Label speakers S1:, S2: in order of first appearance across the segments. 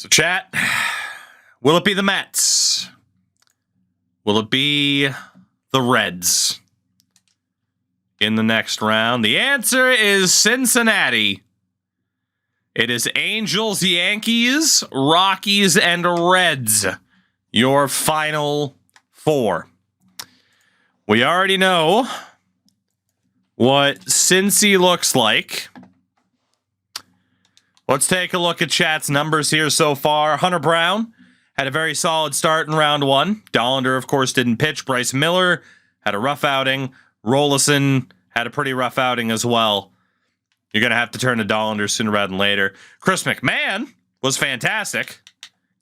S1: So, chat, will it be the Mets? Will it be the Reds in the next round? The answer is Cincinnati. It is Angels, Yankees, Rockies, and Reds. Your final four. We already know what Cincy looks like. Let's take a look at chat's numbers here so far. Hunter Brown had a very solid start in round one. Dollander, of course, didn't pitch. Bryce Miller had a rough outing. Rolison had a pretty rough outing as well. You're going to have to turn to Dollander sooner rather than later. Chris McMahon was fantastic.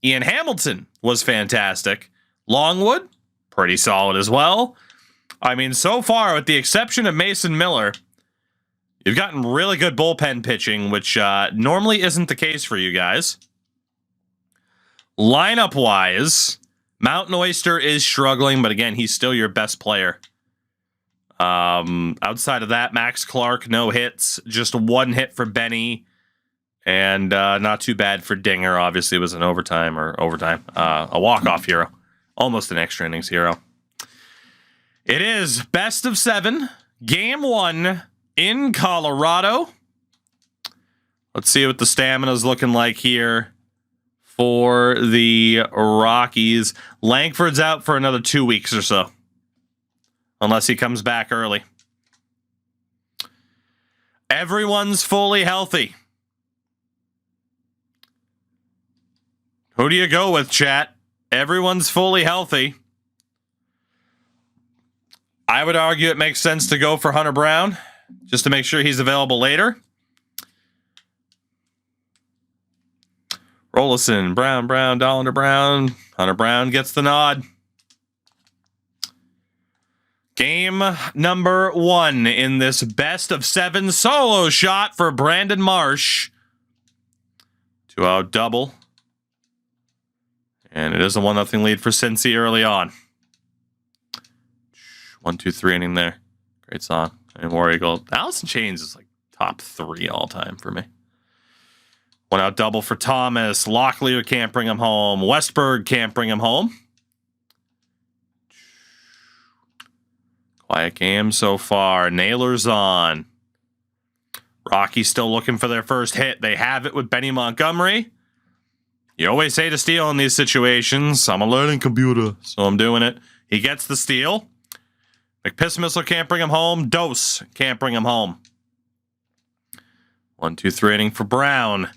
S1: Ian Hamilton was fantastic. Longwood, pretty solid as well. I mean, so far, with the exception of Mason Miller, you've gotten really good bullpen pitching, which normally isn't the case for you guys. Lineup-wise, Mountain Oyster is struggling, but again, he's still your best player. Outside of that, Max Clark, no hits. Just one hit for Benny. And not too bad for Dinger. Obviously, it was an overtime. A walk-off hero. Almost an extra innings hero. It is best of 7. Game 1 in Colorado. Let's see what the stamina's looking like here for the Rockies. Langford's out for another 2 weeks or so. Unless he comes back early. Everyone's fully healthy. Who do you go with, chat? Everyone's fully healthy. I would argue it makes sense to go for Hunter Brown, just to make sure he's available later. Rolison, Brown, Dollander, Brown. Hunter Brown gets the nod. Game number 1 in this best of 7 solo shot for Brandon Marsh. 2-out double. And it is a 1-0 lead for Cincy early on. 1-2-3 inning there. Great song. And War Eagle. Allison Chains is like top 3 all time for me. 1-out double for Thomas. Locklear can't bring him home. Westberg can't bring him home. Quiet game so far. Naylor's on. Rockies still looking for their first hit. They have it with Benny Montgomery. You always say to steal in these situations. I'm a learning computer, so I'm doing it. He gets the steal. McPissmissile can't bring him home. Dose can't bring him home. 1-2-3 inning for Brown.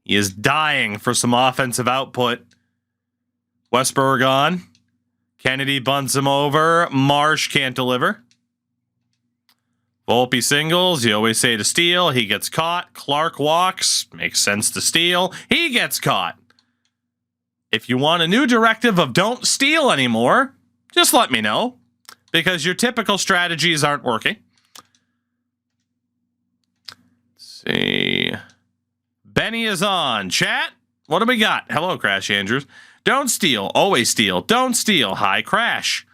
S1: He is dying for some offensive output. Westberg on. Kennedy bunts him over. Marsh can't deliver. Volpe singles. You always say to steal. He gets caught. Clark walks. Makes sense to steal. He gets caught. If you want a new directive of don't steal anymore, just let me know. Because your typical strategies aren't working. Let's see. Benny is on. Chat, what do we got? Hello, Crash Andrews. Don't steal. Always steal. Don't steal. High Crash.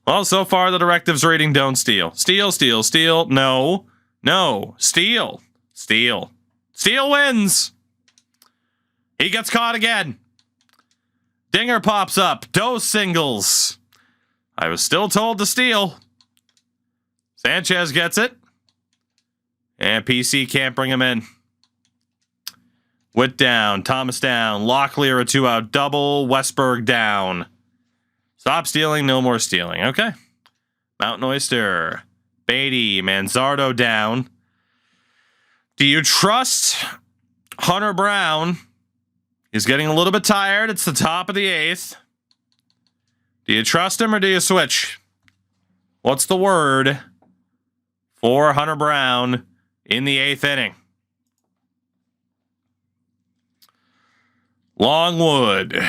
S1: Well, so far the directive's reading don't steal. Steal, steal, steal. No. No. Steal. Steal. Steal wins. He gets caught again. Dinger pops up. Dose singles. I was still told to steal. Sanchez gets it. And PC can't bring him in. Witt down. Thomas down. Locklear a 2-out double. Westberg down. Stop stealing. No more stealing. Okay. Mountain Oyster. Beatty. Manzardo down. Do you trust Hunter Brown? He's getting a little bit tired. It's the top of the 8th. Do you trust him or do you switch? What's the word for Hunter Brown in the 8th inning? Longwood.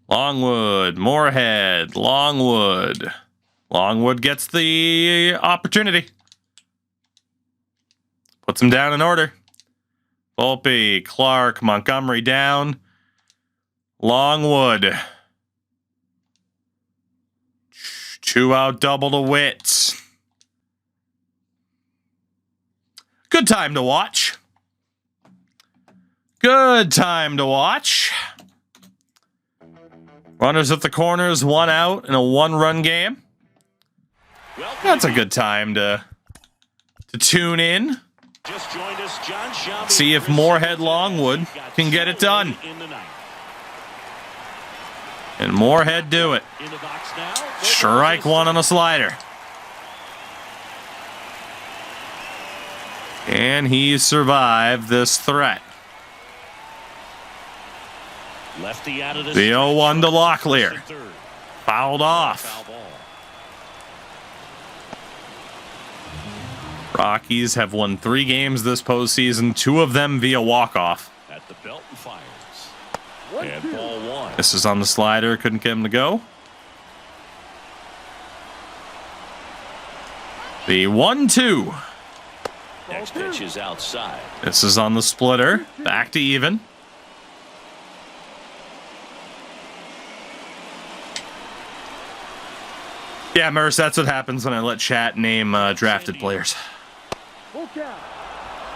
S1: Longwood. Moorhead. Longwood. Longwood gets the opportunity. Puts him down in order. Volpe, Clark, Montgomery down. Longwood. 2-out double to Witt. Good time to watch. Good time to watch. Runners at the corners, 1 out in a 1-run game. That's a good time to tune in. See if Moorhead Longwood can get it done. And Moorhead do it. Strike 1 on a slider. And he survived this threat.
S2: Lefty out of the
S1: 0-1 to Locklear. Fouled off. Rockies have won 3 games this postseason, 2 of them via walk-off.
S2: At the belt and fires. And ball 1.
S1: This is on the slider, couldn't get him to go. The 1-2.
S2: Next pitch is outside.
S1: This is on the splitter, back to even. Yeah, Merce, that's what happens when I let chat name drafted players.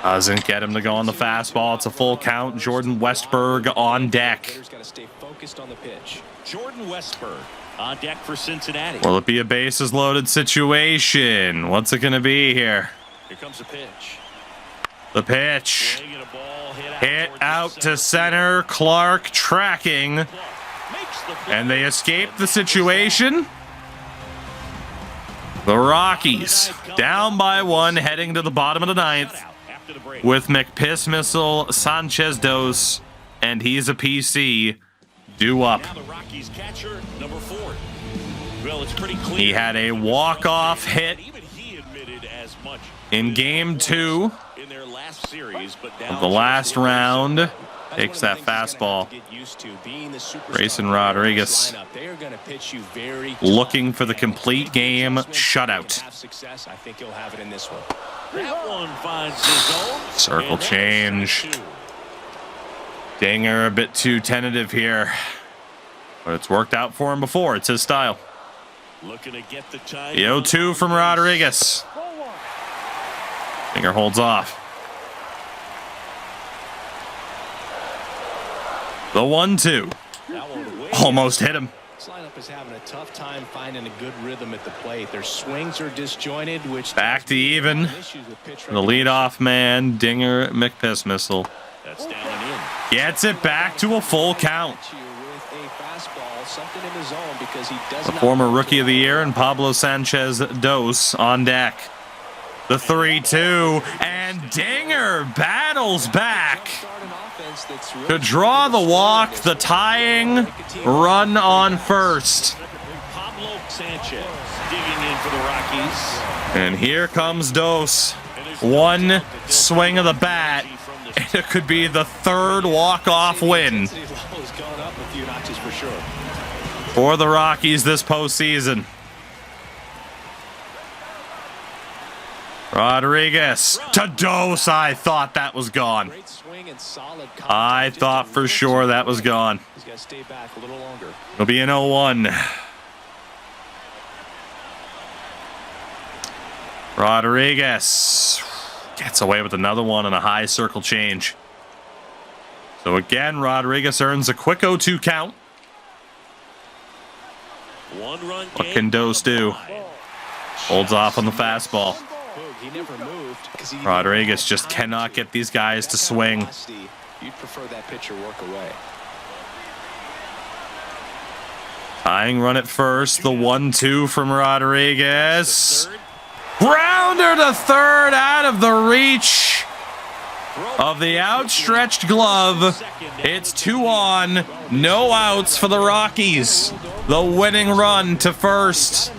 S1: Doesn't get him to go on the fastball. It's a full count. Jordan Westberg on deck.
S2: Jordan Westberg on deck for Cincinnati.
S1: Will it be a bases loaded situation? What's it going to be here?
S2: Here comes the pitch.
S1: The pitch. Hit out to center. Clark tracking. And they escape the situation. The Rockies down by 1, heading to the bottom of the 9th with McPiss Missile, Sanchez Dos, and he's a PC due up. He had a walk-off hit in Game 2 of the last round. Takes that fastball. Grayson Rodriguez looking for the complete game shutout. Circle change. Dinger a bit too tentative here, but it's worked out for him before. It's his style. The 0-2 from Rodriguez. Dinger holds off. The 1-2. Almost hit him.
S3: This lineup is having a tough time finding a good rhythm at the plate. Their swings are disjointed, which
S1: back to even. The leadoff man, Dinger McPiss Missile.
S2: That's down and in.
S1: Gets it back to a full count. The former Rookie of the Year and Pablo Sanchez Dos on deck. The 3-2, and Dinger battles back to draw the walk, the tying run on first.
S2: Pablo Sanchez digging in for the Rockies.
S1: And here comes Dos. One swing of the bat, and it could be the 3rd walk-off win for the Rockies this postseason. Rodriguez to Dos. I thought that was gone. I thought for sure that was gone. It'll be an 0-1. Rodriguez gets away with another one on a high circle change. So again, Rodriguez earns a quick 0-2 count. What can Dos do? Holds off on the fastball. Rodriguez just cannot get these guys to swing.
S3: You'd prefer that pitcher work away.
S1: Tying run at first. The 1-2 from Rodriguez. Grounder to 3rd, out of the reach of the outstretched glove. It's 2 on, no outs for the Rockies. The winning run to first.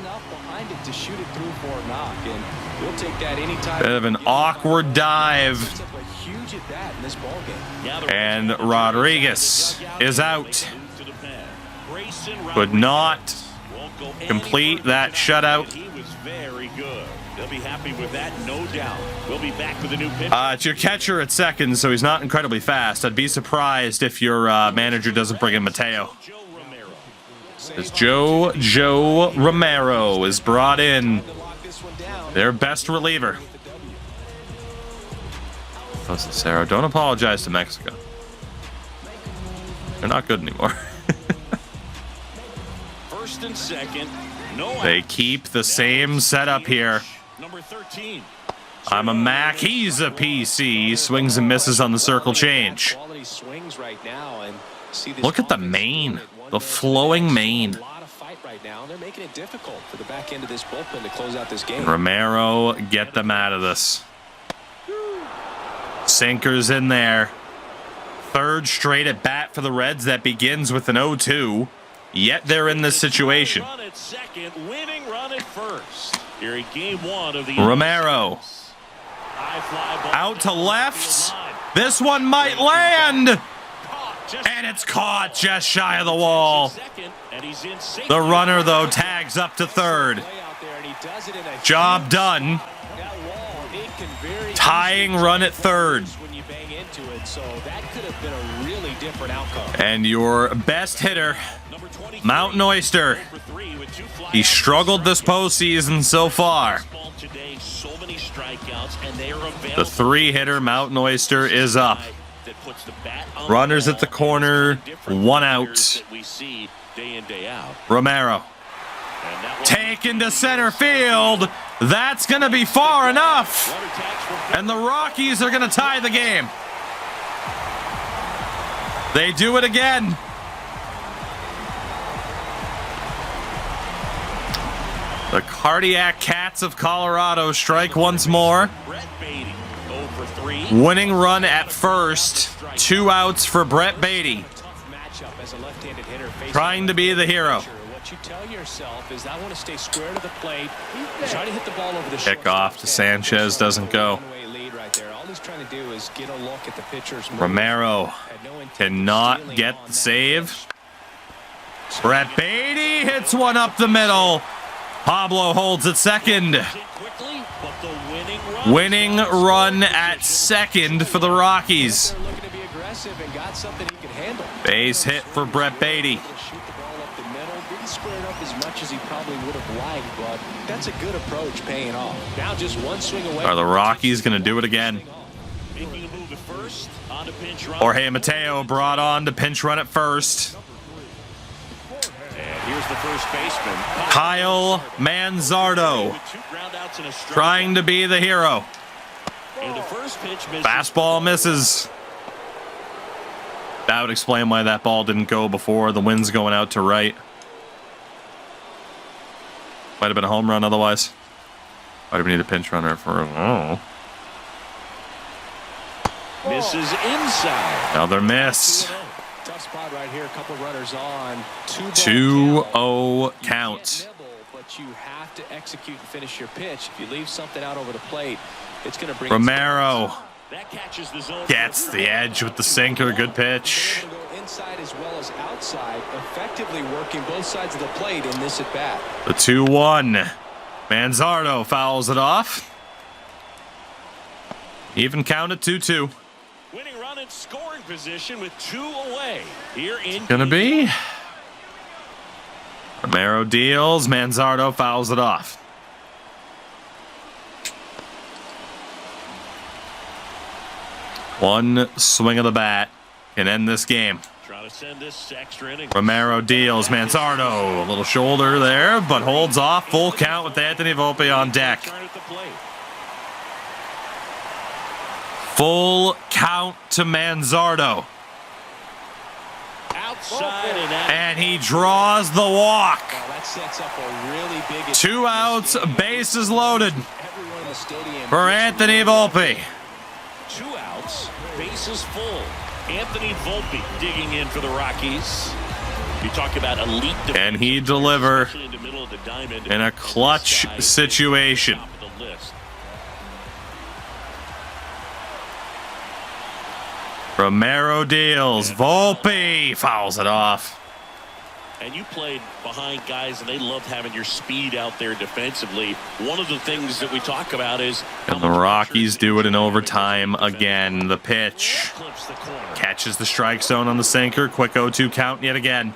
S1: Bit of an awkward dive. And Rodriguez is out. Could not complete that shutout.
S2: They'll be happy with that, no doubt. We'll be back with a new pitch.
S1: It's your catcher at second, so he's not incredibly fast. I'd be surprised if your manager doesn't bring in Mateo. As Joe Romero is brought in, their best reliever. Sarah, don't apologize to Mexico. They're not good anymore.
S2: First and second. No
S1: They
S2: outs.
S1: keep the same setup here.
S2: Number 13.
S1: I'm a Mac. He's a PC. Swings and misses on the circle change.
S3: Quality swings right now, and see this
S1: Look at the
S3: offense
S1: mane.
S3: doing it one
S1: The
S3: goes
S1: flowing
S3: to the next.
S1: mane.
S3: A lot of fight right now. They're making it difficult for the back end of this bullpen to close out this game.
S1: Romero, get them out of this. Sinkers in there. Third straight at bat for the Reds that begins with an 0-2. Yet they're in this situation.
S2: Run at second, winning run at first. Here in game one of the
S1: Romero.
S2: high fly ball
S1: Out to
S2: down
S1: left.
S2: the line.
S1: This one might land.
S2: Caught just
S1: And it's caught just shy of the wall.
S2: second, and he's in safety.
S1: The runner, though, tags up to third.
S3: Play out there, and he does it in a
S1: Job
S3: huge
S1: done.
S3: spot. That wall, it can very
S1: Tying
S3: easily
S1: run
S3: turn
S1: at third.
S3: when you bang into it, so that could have been a really different outcome.
S1: And your best hitter,
S2: Number 23,
S1: Mountain Oyster.
S2: for 3 with 2 flyouts.
S1: He struggled this postseason so far.
S2: Baseball today, so many strikeouts, and they are available.
S1: The 3-hitter, Mountain Oyster, is up.
S2: That puts the bat on
S1: Runners
S2: the
S1: at the
S2: ball.
S1: corner,
S2: Different
S1: 1 out.
S2: players that we see day in, day out.
S1: Romero.
S2: And that one-
S1: Taken to center field. That's going to be far enough.
S2: Runner tags for
S1: And the Rockies are going to tie the game. They do it again. The Cardiac Cats of Colorado strike once more.
S2: Brett Beatty, 0 for 3.
S1: Winning run at first. 2 outs for Brett Beatty.
S3: Tough matchup as a left-handed hitter facing
S1: Trying to be the hero.
S3: What you tell yourself is I want to stay square to the plate. Try to hit the ball over the
S1: Kick
S3: short
S1: off to Sanchez, doesn't go.
S3: One-way lead right there. All he's trying to do is get a look at the pitcher's move.
S1: Romero
S3: Had no intent of
S1: cannot
S3: stealing
S1: get
S3: on
S1: the
S3: that
S1: save.
S3: pitch.
S1: Brett Beatty hits one up the middle. Pablo holds at second.
S2: Quickly, but the winning run.
S1: Winning run at second for the Rockies.
S3: They're looking to be aggressive and got something he can handle.
S1: Base hit for Brett Beatty.
S3: Shoot the ball up the middle. Didn't square it up as much as he probably would have liked, but that's a good approach paying off. Now just one swing away.
S1: Are the Rockies going to do it again?
S2: Making a move at first, on a pinch run.
S1: Jorge Mateo brought on to pinch run at first.
S2: And here's the first baseman.
S1: Kyle Manzardo
S2: With 2 ground outs and a strike.
S1: trying to be the hero.
S2: And the first pitch misses.
S1: Fastball misses. That would explain why that ball didn't go before. The wind's going out to right. Might have been a home run otherwise. Why do we need a pinch runner for? Oh,
S2: Misses inside.
S1: another miss.
S3: Tough spot right here. A couple runners on.
S1: 2-0 count.
S3: But you have to execute and finish your pitch. If you leave something out over the plate, it's going to bring.
S1: Romero
S2: That catches the zone.
S1: gets the edge with the sinker. Good pitch.
S3: Able to go inside as well as outside, effectively working both sides of the plate in this at bat.
S1: The 2-1. Manzardo fouls it off. Even count at 2-2.
S2: Winning run in scoring position with 2 away. Here in
S1: Gonna be. Romero deals. Manzardo fouls it off. One swing of the bat can end this game.
S2: Trying to send this extra inning.
S1: Romero deals. Manzardo, a little shoulder there, but holds off. Full count with Anthony Volpe on deck.
S2: Turn at the plate.
S1: Full count to Manzardo.
S2: Outside and out.
S1: And he draws the walk.
S3: Now that sets up a really big.
S1: 2 outs, bases loaded
S3: Everyone in the stadium.
S1: for Anthony Volpe.
S2: 2 outs, bases full. Anthony Volpe digging in for the Rockies. You talk about elite defense.
S1: Can he deliver
S2: Especially in the middle of the diamond.
S1: in a clutch
S2: This guy is
S1: situation?
S2: top of the list.
S1: Romero deals. Volpe fouls it off.
S2: And you played behind guys, and they loved having your speed out there defensively. One of the things that we talk about is...
S1: And the Rockies do it in overtime again. The pitch
S2: Clips the corner.
S1: catches the strike zone on the sinker. Quick 0-2 count yet again.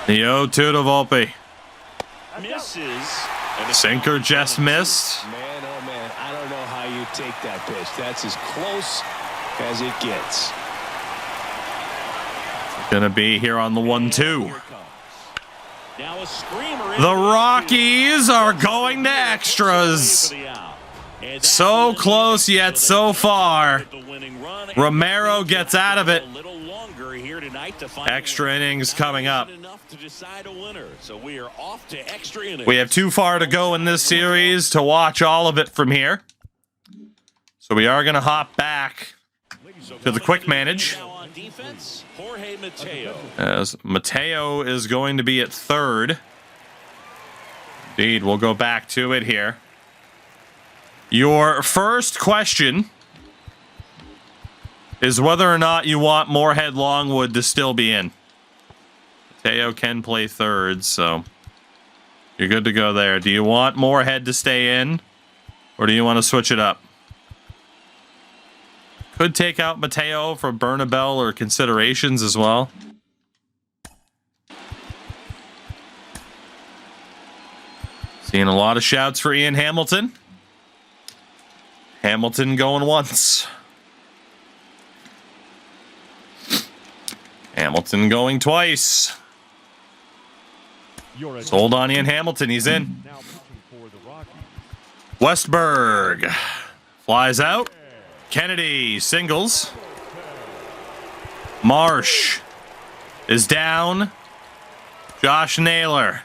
S1: The 0-2 to Volpe.
S2: misses.
S1: Sinker just missed.
S3: Man, oh man, I don't know how you take that pitch. That's as close as it gets.
S1: Gonna be here on the 1-2.
S2: Now a screamer.
S1: The Rockies are going to extras. So close yet so far. Romero gets out of it. Extra innings coming up. We have too far to go in this series to watch all of it from here. So we are going to hop back to the quick manage. As Mateo is going to be at third. Indeed, we'll go back to it here. Your first question is whether or not you want Moorhead Longwood to still be in. Mateo can play third, so you're good to go there. Do you want Moorhead to stay in, or do you want to switch it up? Could take out Mateo for Bernabel or considerations as well. Seeing a lot of shouts for Ian Hamilton. Hamilton going once. Hamilton going twice. Sold on Ian Hamilton. He's in. Westberg flies out. Kennedy singles. Marsh is down. Josh Naylor.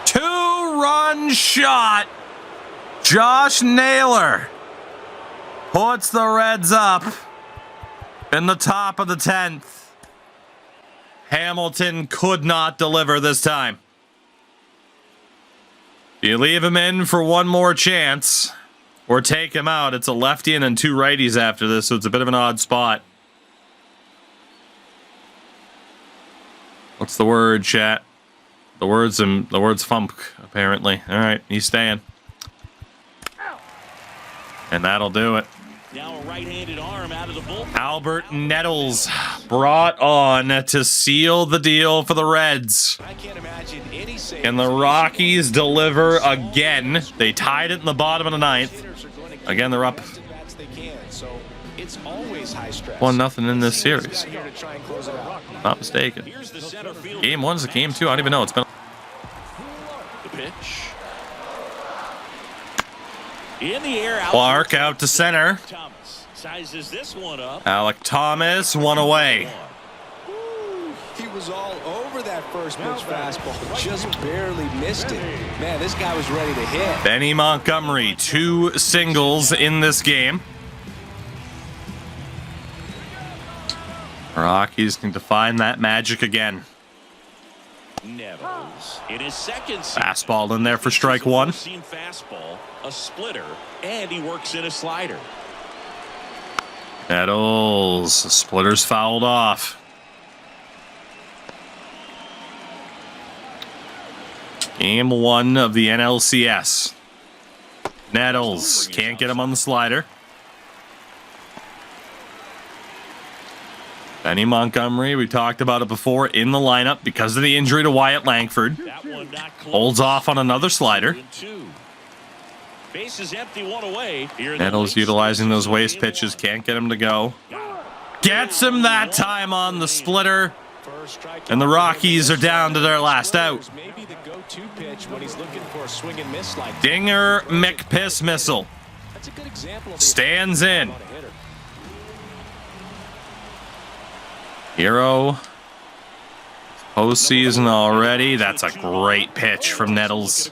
S1: 2-run shot. Josh Naylor puts the Reds up in the top of the 10th. Hamilton could not deliver this time. Do you leave him in for one more chance or take him out? It's a lefty and then 2 righties after this, so it's a bit of an odd spot. What's the word, chat? The word's funk, apparently. All right, he's staying. And that'll do it.
S2: Now a right-handed arm out of the bullpen.
S1: Albert Nettles brought on to seal the deal for the Reds.
S3: I can't imagine any save.
S1: And the Rockies deliver again. They tied it in the bottom of the 9th. Again, they're up 1-0 in this series. Not mistaken. Game 1 is a game 2. I don't even know. It's been
S2: The pitch. In the air,
S1: Clark out to center.
S2: Thomas sizes this one up.
S1: Alec Thomas, one away.
S3: He was all over that first pitch fastball, just barely missed it. Man, this guy was ready to hit.
S1: Benny Montgomery, 2 singles in this game. Rockies need to find that magic again.
S2: Nettles in his second
S1: fastball in there for strike 1.
S2: Fastball, a splitter, and he works in a slider.
S1: Nettles, splitter's fouled off. Game 1 of the NLCS. Nettles can't get him on the slider. Benny Montgomery, we talked about it before, in the lineup because of the injury to Wyatt Langford. Holds off on another slider.
S2: Bases empty, 1 away.
S1: Nettles utilizing those waste pitches, can't get him to go. Gets him that time on the splitter. And the Rockies are down to their last out. Dinger McPiss missile. Stands in. Hero. Postseason already. That's a great pitch from Nettles.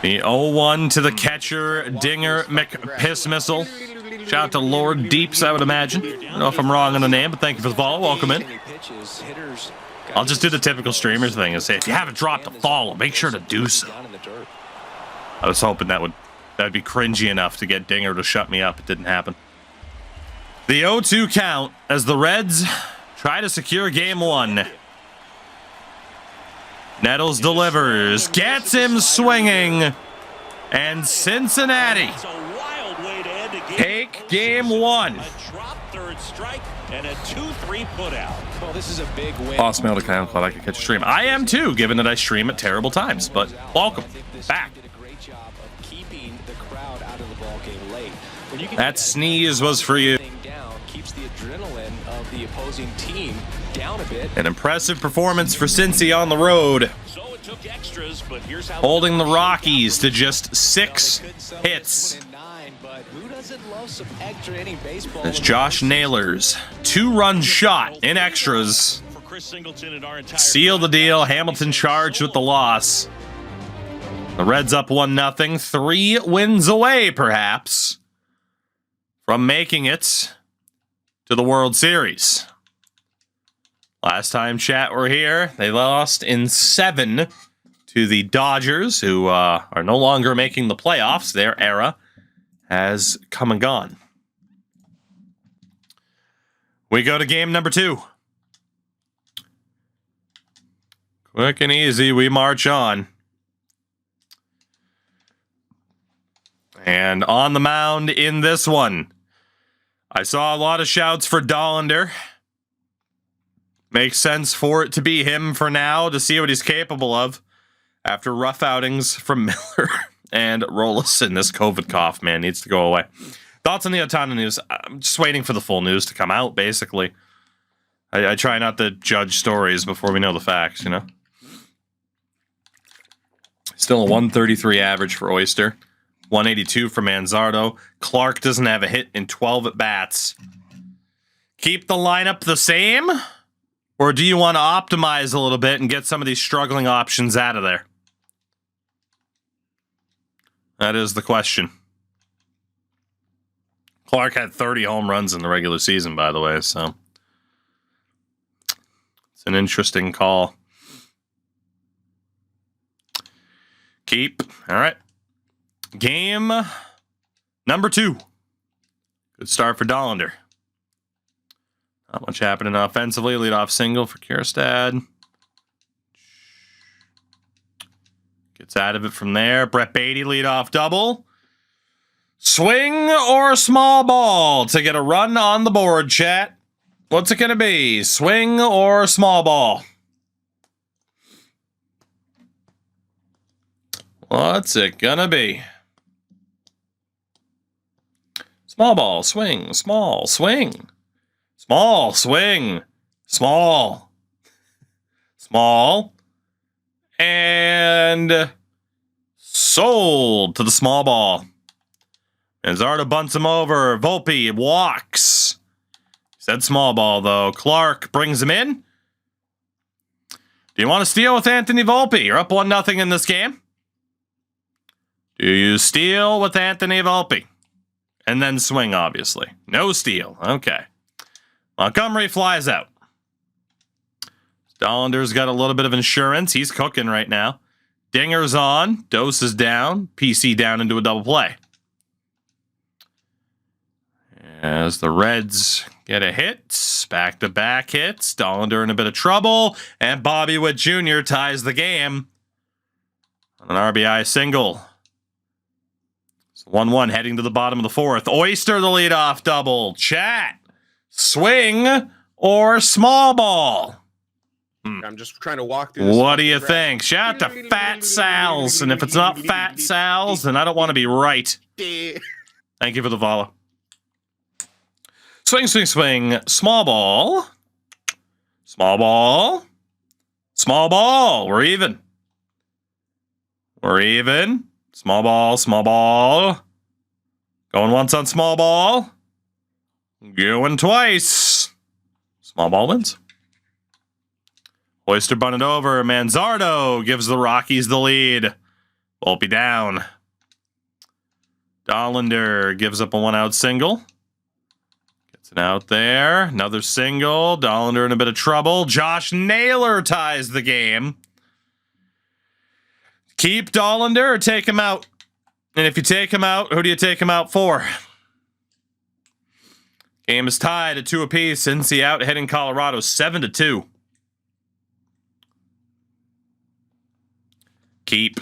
S1: The 0-1 to the catcher, Dinger McPiss missile. Shout out to Lord Deeps, I would imagine. I don't know if I'm wrong on the name, but thank you for the follow. Welcome in. I'll just do the typical streamers thing and say, if you haven't dropped a follow, make sure to do so. I was hoping that'd be cringy enough to get Dinger to shut me up. It didn't happen. The 0-2 count as the Reds try to secure game 1. Nettles delivers, gets him swinging, and Cincinnati take Game 1.
S2: A drop third strike and a 2-3 put out.
S3: Well, this is a big win.
S1: Awesome mail to Kyle. Glad I could catch a stream. I am too, given that I stream at terrible times. But welcome back.
S3: Did a great job of keeping the crowd out of the ball game late. When you
S1: That sneeze was for you.
S3: down, keeps the adrenaline of the opposing team down a bit.
S1: An impressive performance for Cincy on the road.
S2: So it took extras, but here's how
S1: Holding the Rockies to just 6 hits.
S3: But who doesn't love some extra inning baseball?
S1: As Josh Naylor's 2-run shot in extras
S2: for Chris Singleton and our entire
S1: seal the deal. Hamilton charged with the loss. The Reds up 1-0, 3 wins away, perhaps, from making it to the World Series. Last time chat were here, they lost in 7 to the Dodgers, who are no longer making the playoffs. Their era has come and gone. We go to game number 2. Quick and easy, we march on. And on the mound in this one, I saw a lot of shouts for Dollander. Makes sense for it to be him for now, to see what he's capable of after rough outings from Miller and Rolison. This COVID cough, man, needs to go away. Thoughts on the Otana news? I'm just waiting for the full news to come out, basically. I try not to judge stories before we know the facts, you know? Still a 133 average for Oyster. 182 for Manzardo. Clark doesn't have a hit in 12 at-bats. Keep the lineup the same? Or do you want to optimize a little bit and get some of these struggling options out of there? That is the question. Clark had 30 home runs in the regular season, by the way, so it's an interesting call. Keep. All right. Game number 2. Good start for Dollander. Not much happening offensively. Leadoff single for Kierstad. Gets out of it from there. Brett Beatty leadoff double. Swing or small ball to get a run on the board, chat. What's it going to be? Swing or small ball? What's it going to be? Small ball, swing, small, swing. Small, swing, small, small, and sold to the small ball. Manzardo bunts him over. Volpe walks. Said small ball, though. Clark brings him in. Do you want to steal with Anthony Volpe? You're up 1-0 in this game. Do you steal with Anthony Volpe? And then swing, obviously. No steal. Okay. Montgomery flies out. Dollander's got a little bit of insurance. He's cooking right now. Dinger's on. Dose is down. PC down into a double play. As the Reds get a hit. Back-to-back hits. Dollander in a bit of trouble. And Bobby Witt Jr. ties the game on an RBI single. 1-1 heading to the bottom of the 4th. Oyster the leadoff double. Chat. Swing or small ball?
S4: I'm just trying to walk through this.
S1: What do you think? Shout out to Fat Sal's. And if it's not Fat Sal's, then I don't want to be right. Thank you for the follow. Swing, swing, swing. Small ball. Small ball. Small ball. We're even. We're even. Small ball, small ball. Going once on small ball. Going twice. Small ball wins. Oyster bunted over. Manzardo gives the Rockies the lead. Volpe down. Dollander gives up a 1-out single. Gets it out there. Another single. Dollander in a bit of trouble. Josh Naylor ties the game. Keep Dollander or take him out? And if you take him out, who do you take him out for? Game is tied at 2 apiece. Cincy out, heading Colorado 7-2. Keep.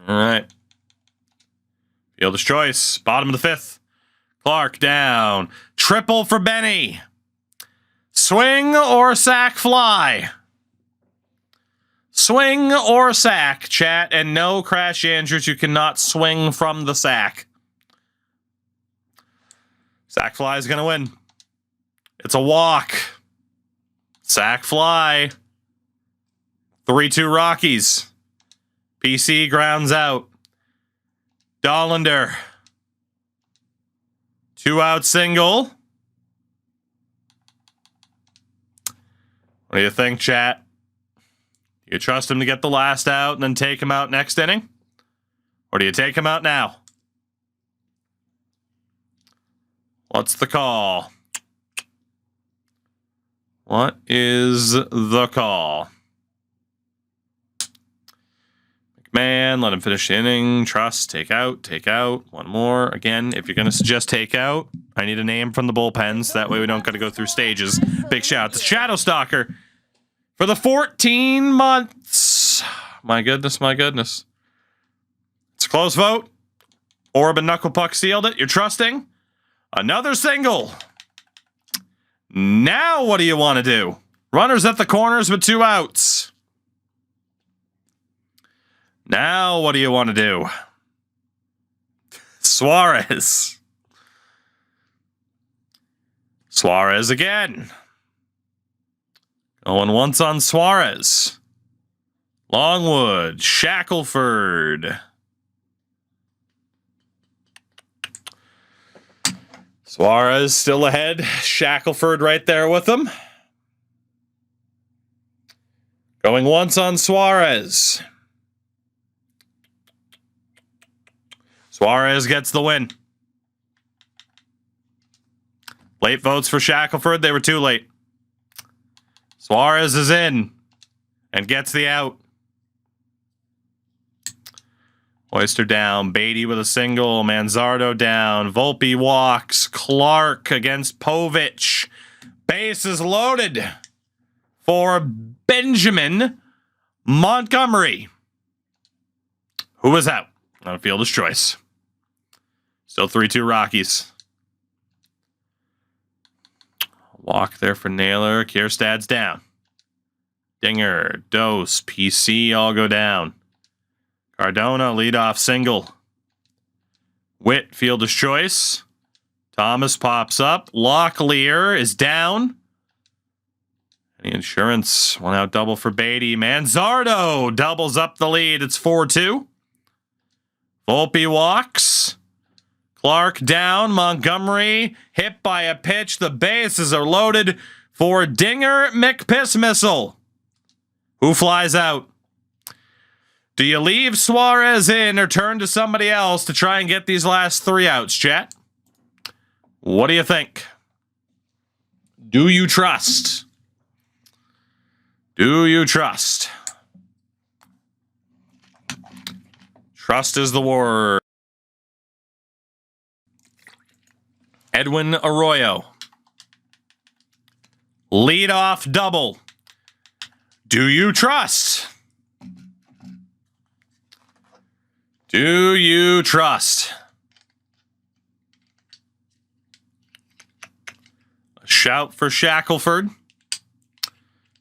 S1: All right. Fielder's choice. Bottom of the 5th. Clark down. Triple for Benny. Swing or sack fly? Swing or sack, chat. And no, Crash Andrews, you cannot swing from the sack. Sack fly is going to win. It's a walk. Sack fly. 3-2 Rockies. PC grounds out. Dollander. 2-out single. What do you think, chat? Do you trust him to get the last out and then take him out next inning? Or do you take him out now? What's the call? What is the call? McMahon, let him finish the inning. Trust, take out, take out. One more. Again, if you're going to suggest take out, I need a name from the bullpens. That way we don't got to go through stages. Big shout out to Shadowstalker for the 14 months. My goodness, my goodness. It's a close vote. Orb and Knuckle Puck sealed it. You're trusting. Another single. Now what do you want to do? Runners at the corners with 2 outs. Now what do you want to do? Suarez. Suarez again. Going once on Suarez. Longwood. Shackelford. Suarez still ahead. Shackelford right there with him. Going once on Suarez. Suarez gets the win. Late votes for Shackelford. They were too late. Suarez is in and gets the out. Oyster down. Beatty with a single. Manzardo down. Volpe walks. Clark against Povich. Bases loaded for Benjamin Montgomery, who was out on a fielder's choice. Still 3-2 Rockies. Walk there for Naylor. Kierstad's down. Dinger, Dose, PC all go down. Cardona, leadoff single. Witt, fielder's choice. Thomas pops up. Locklear is down. Any insurance? 1-out double for Beatty. Manzardo doubles up the lead. It's 4-2. Volpe walks. Clark down. Montgomery hit by a pitch. The bases are loaded for Dinger McPissmissile, who flies out. Do you leave Suarez in or turn to somebody else to try and get these last 3 outs, chat? What do you think? Do you trust? Do you trust? Trust is the word. Edwin Arroyo. Leadoff double. Do you trust? Do you trust? A shout for Shackelford.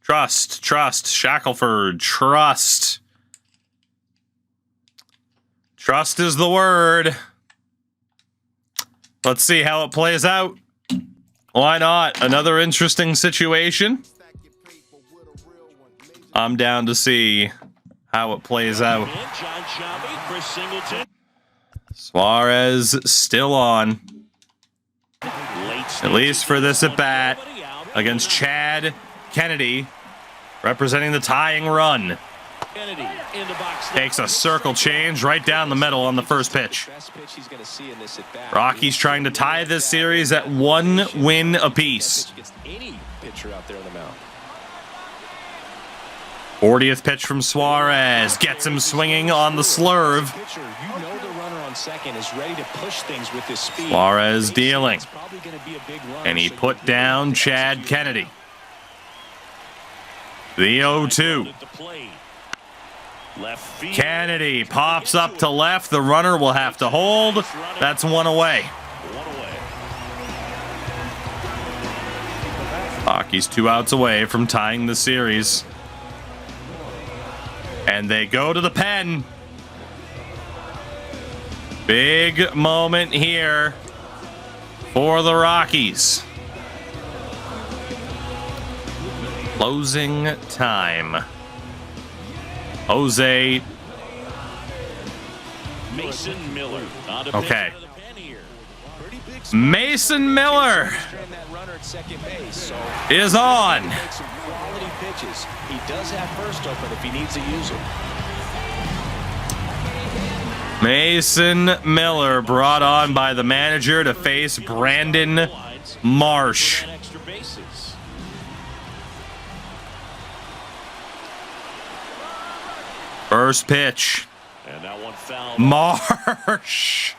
S1: Trust, trust, Shackelford, trust. Trust is the word. Let's see how it plays out. Why not? Another interesting situation. I'm down to see how it plays out. Suarez still on. At least for this at bat against Chad Kennedy, representing the tying run. Takes a circle change right down the middle on the first pitch. Rockies trying to tie this series at 1 win apiece. 40th pitch from Suarez gets him swinging on the slurve. Suarez dealing, and he put down Chad Kennedy. The 0-2. Kennedy pops up to left. The runner will have to hold. That's 1 away. Rockies 2 outs away from tying the series. And they go to the pen. Big moment here for the Rockies. Closing time. Jose.
S2: Mason Miller.
S1: Okay. Mason Miller is on.
S3: He does have first open if he needs to use it.
S1: Mason Miller brought on by the manager to face Brandon Marsh. First pitch.
S2: And that one fouled.
S1: Marsh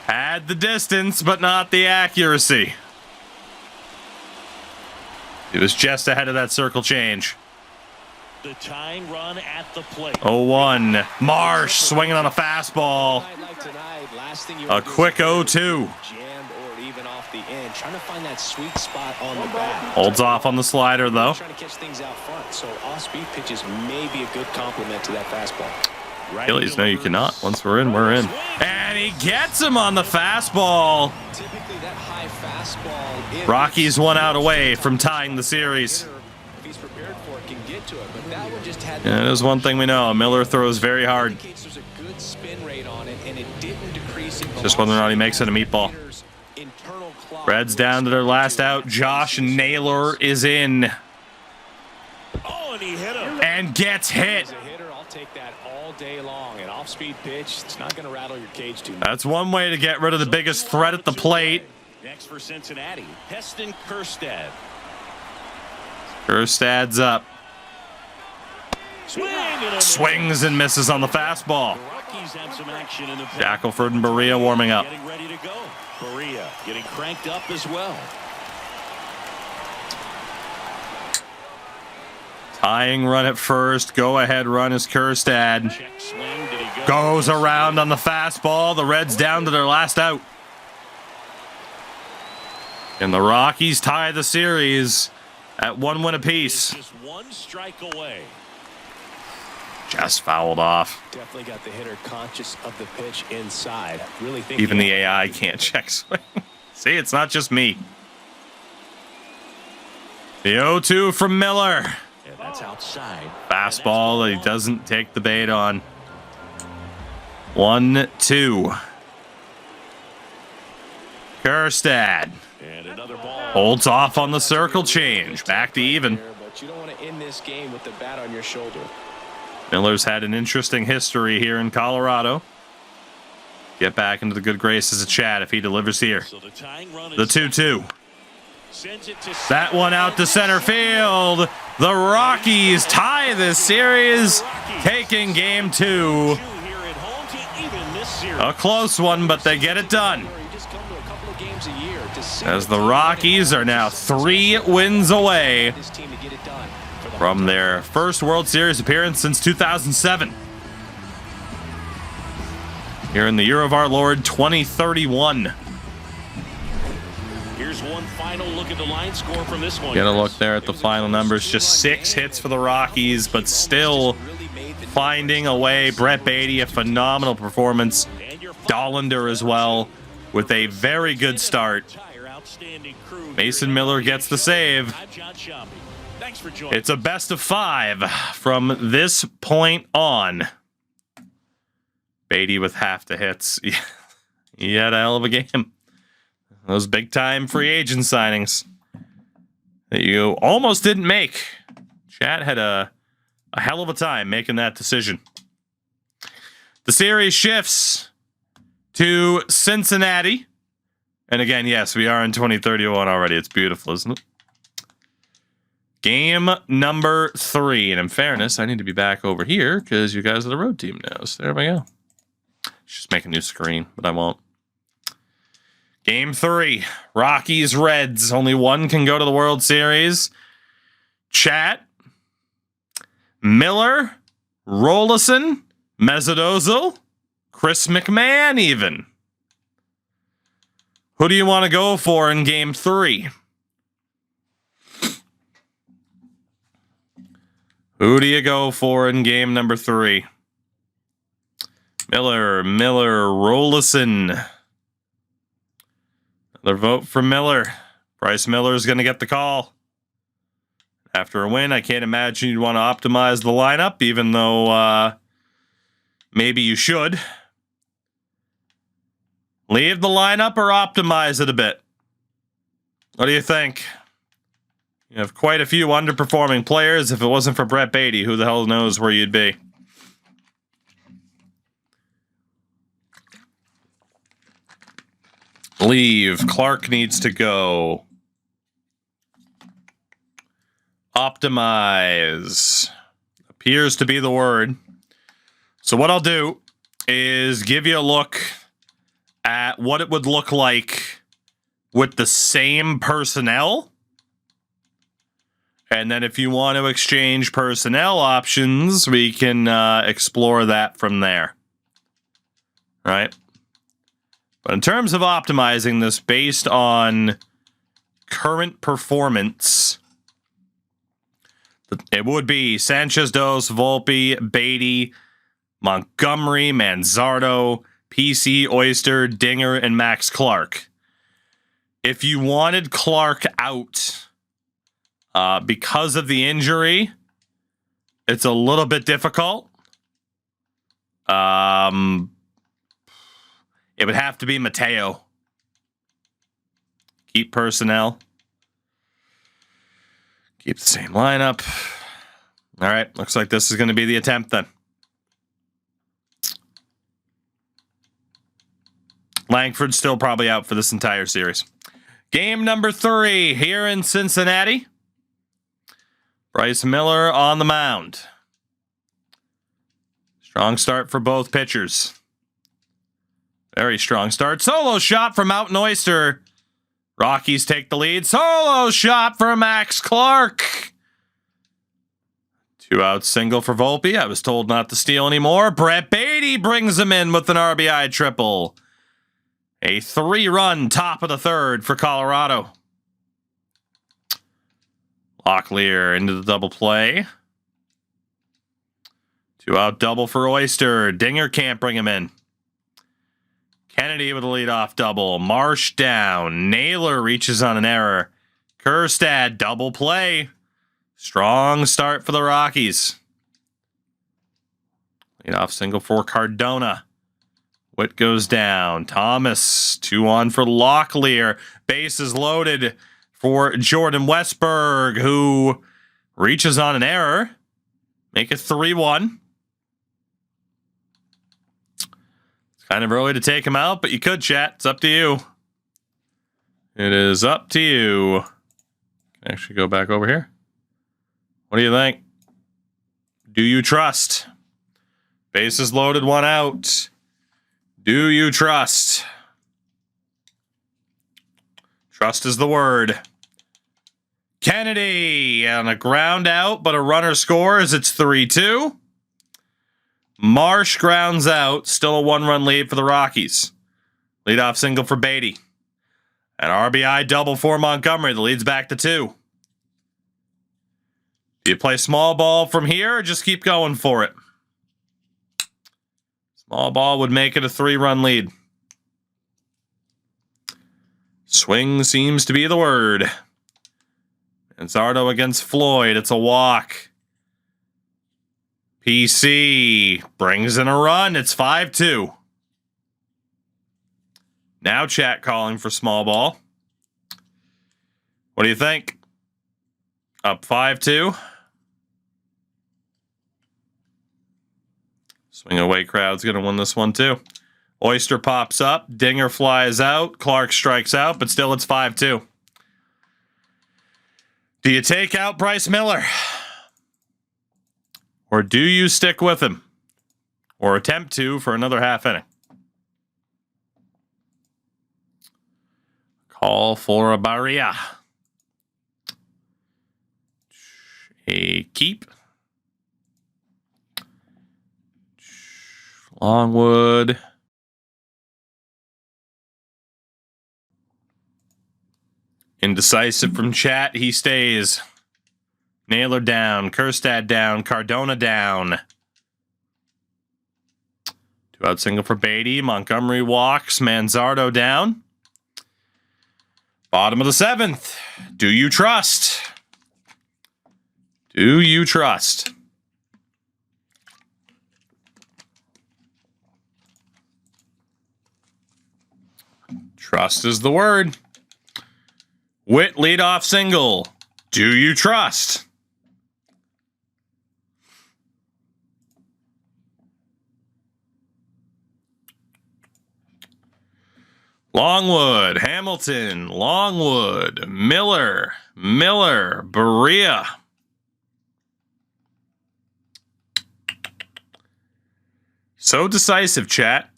S1: had the distance, but not the accuracy. He was just ahead of that circle change.
S2: The tying run at the plate.
S1: 0-1. Marsh swinging on a fastball. A quick 0-2.
S3: Trying to find that sweet spot on the bat.
S1: Holds off on the slider, though.
S3: Trying to catch things out front, so off-speed pitches may be a good complement to that fastball.
S1: Achilles, no, you cannot. Once we're in, we're in. And he gets him on the fastball.
S3: Typically, that high fastball.
S1: Rockies 1 out away from tying the series.
S3: If he's prepared for it, can get to it, but that one just had.
S1: Yeah, there's one thing we know. Miller throws very hard.
S3: There's a good spin rate on it, and it didn't decrease in
S1: Just whether or not he makes it a meatball. Reds down to their last out. Josh Naylor is in.
S2: Oh, and he hit him.
S1: And gets hit.
S3: As a hitter, I'll take that all day long. An off-speed pitch, it's not going to rattle your cage too much.
S1: That's one way to get rid of the biggest threat at the plate.
S2: Next for Cincinnati, Heston Kjerstad.
S1: Kjerstad's up. Swings and misses on the fastball. Shackelford and Berea warming up.
S2: Getting ready to go. Berea getting cranked up as well.
S1: Tying run at first. Go ahead run is Kjerstad. Goes around on the fastball. The Reds down to their last out. And the Rockies tie the series at 1 win apiece.
S2: Just 1 strike away.
S1: Just fouled off.
S3: Definitely got the hitter conscious of the pitch inside. Really think
S1: even the AI can't check swing. See, it's not just me. The 0-2 from Miller.
S2: Yeah, that's outside.
S1: Fastball that he doesn't take the bait on. 1-2. Kjerstad
S2: And another ball.
S1: holds off on the circle change. Back to even.
S3: But you don't want to end this game with the bat on your shoulder.
S1: Miller's had an interesting history here in Colorado. Get back into the good graces of Chad if he delivers here.
S2: So the tying run
S1: The 2-2. That one out to center field. The Rockies tie this series, taking game 2. A close one, but they get it done. As the Rockies are now 3 wins away from their first World Series appearance since 2007. Here in the year of our Lord, 2031.
S2: Here's one final look at the line score from this one.
S1: Get a look there at the final numbers. Just 6 hits for the Rockies, but still finding a way. Brett Beatty, a phenomenal performance. Dollander as well, with a very good start. Mason Miller gets the save. It's a best of 5 from this point on. Beatty with half the hits. He had a hell of a game. Those big-time free agent signings that you almost didn't make. Chad had a hell of a time making that decision. The series shifts to Cincinnati. And again, yes, we are in 2031 already. It's beautiful, isn't it? Game number 3. And in fairness, I need to be back over here because you guys are the road team now. So there we go. Just make a new screen, but I won't. Game 3. Rockies, Reds. Only one can go to the World Series. Chat. Miller. Rolison. Mezzadozil. Chris McMahon even. Who do you want to go for in Game 3? Who do you go for in game number 3? Miller, Rolison. Another vote for Miller. Bryce Miller is going to get the call. After a win, I can't imagine you'd want to optimize the lineup, even though maybe you should. Leave the lineup or optimize it a bit? What do you think? You have quite a few underperforming players. If it wasn't for Brett Beatty, who the hell knows where you'd be? Leave. Clark needs to go. Optimize. Appears to be the word. So what I'll do is give you a look at what it would look like with the same personnel. And then if you want to exchange personnel options, we can explore that from there. Right? But in terms of optimizing this based on current performance, it would be Sanchez, Dos, Volpe, Beatty, Montgomery, Manzardo, PC, Oyster, Dinger, and Max Clark. If you wanted Clark out because of the injury, it's a little bit difficult. It would have to be Mateo. Keep personnel. Keep the same lineup. All right, looks like this is going to be the attempt then. Langford's still probably out for this entire series. Game number 3 here in Cincinnati. Bryce Miller on the mound. Strong start for both pitchers. Very strong start. Solo shot from Mountain Oyster. Rockies take the lead. Solo shot for Max Clark. 2 out single for Volpe. I was told not to steal anymore. Brett Beatty brings him in with an RBI triple. A 3-run top of the 3rd for Colorado. Locklear into the double play. 2 out double for Oyster. Dinger can't bring him in. Kennedy with a leadoff double. Marsh down. Naylor reaches on an error. Kjerstad double play. Strong start for the Rockies. Leadoff single for Cardona. Witt goes down. Thomas 2 on for Locklear. Bases loaded for Jordan Westberg, who reaches on an error. Make it 3-1. Kind of early to take him out, but you could, chat. It's up to you. It is up to you. Can I actually go back over here? What do you think? Do you trust? Bases loaded, 1 out. Do you trust? Trust is the word. Kennedy on a ground out, but a runner scores. It's 3-2. Marsh grounds out. Still a 1-run lead for the Rockies. Leadoff single for Beatty. An RBI double for Montgomery. The lead's back to 2. Do you play small ball from here or just keep going for it? Small ball would make it a 3-run lead. Swing seems to be the word. Manzardo against Floyd. It's a walk. PC brings in a run. It's 5-2. Now chat calling for small ball. What do you think? Up 5-2. Swing away crowd's going to win this one too. Oyster pops up. Dinger flies out. Clark strikes out, but still it's 5-2. Do you take out Bryce Miller? Or do you stick with him? Or attempt to for another half inning? Call for a Barria. A keep. Longwood. Indecisive from chat. He stays. Naylor down. Kerstad down. Cardona down. 2-out single for Beatty. Montgomery walks. Manzardo down. Bottom of the 7th. Do you trust? Do you trust? Trust is the word. Witt leadoff single. Do you trust? Longwood, Hamilton, Longwood, Miller, Berea. So decisive, chat.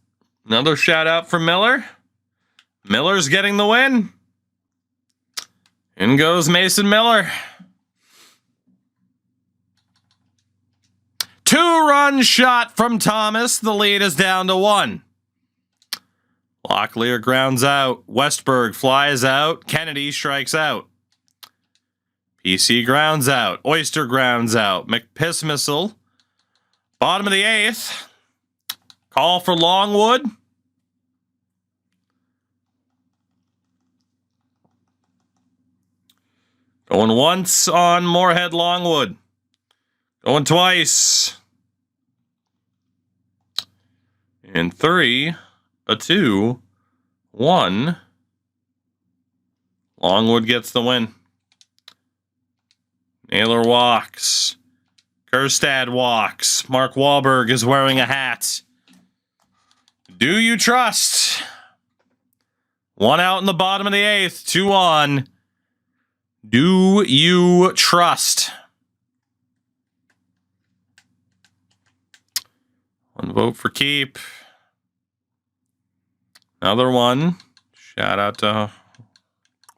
S1: Another shout out for Miller. Miller's getting the win. In goes Mason Miller. 2-run shot from Thomas. The lead is down to 1. Locklear grounds out. Westberg flies out. Kennedy strikes out. PC grounds out. Oyster grounds out. McPissmissile. Bottom of the 8th. Call for Longwood. Going once on Moorhead Longwood. Going twice. And 3, a 2, 1. Longwood gets the win. Naylor walks. Kerstad walks. Mark Wahlberg is wearing a hat. Do you trust? 1 out in the bottom of the 8th. 2 on. Do you trust? 1 vote for keep. Another one. Shout out to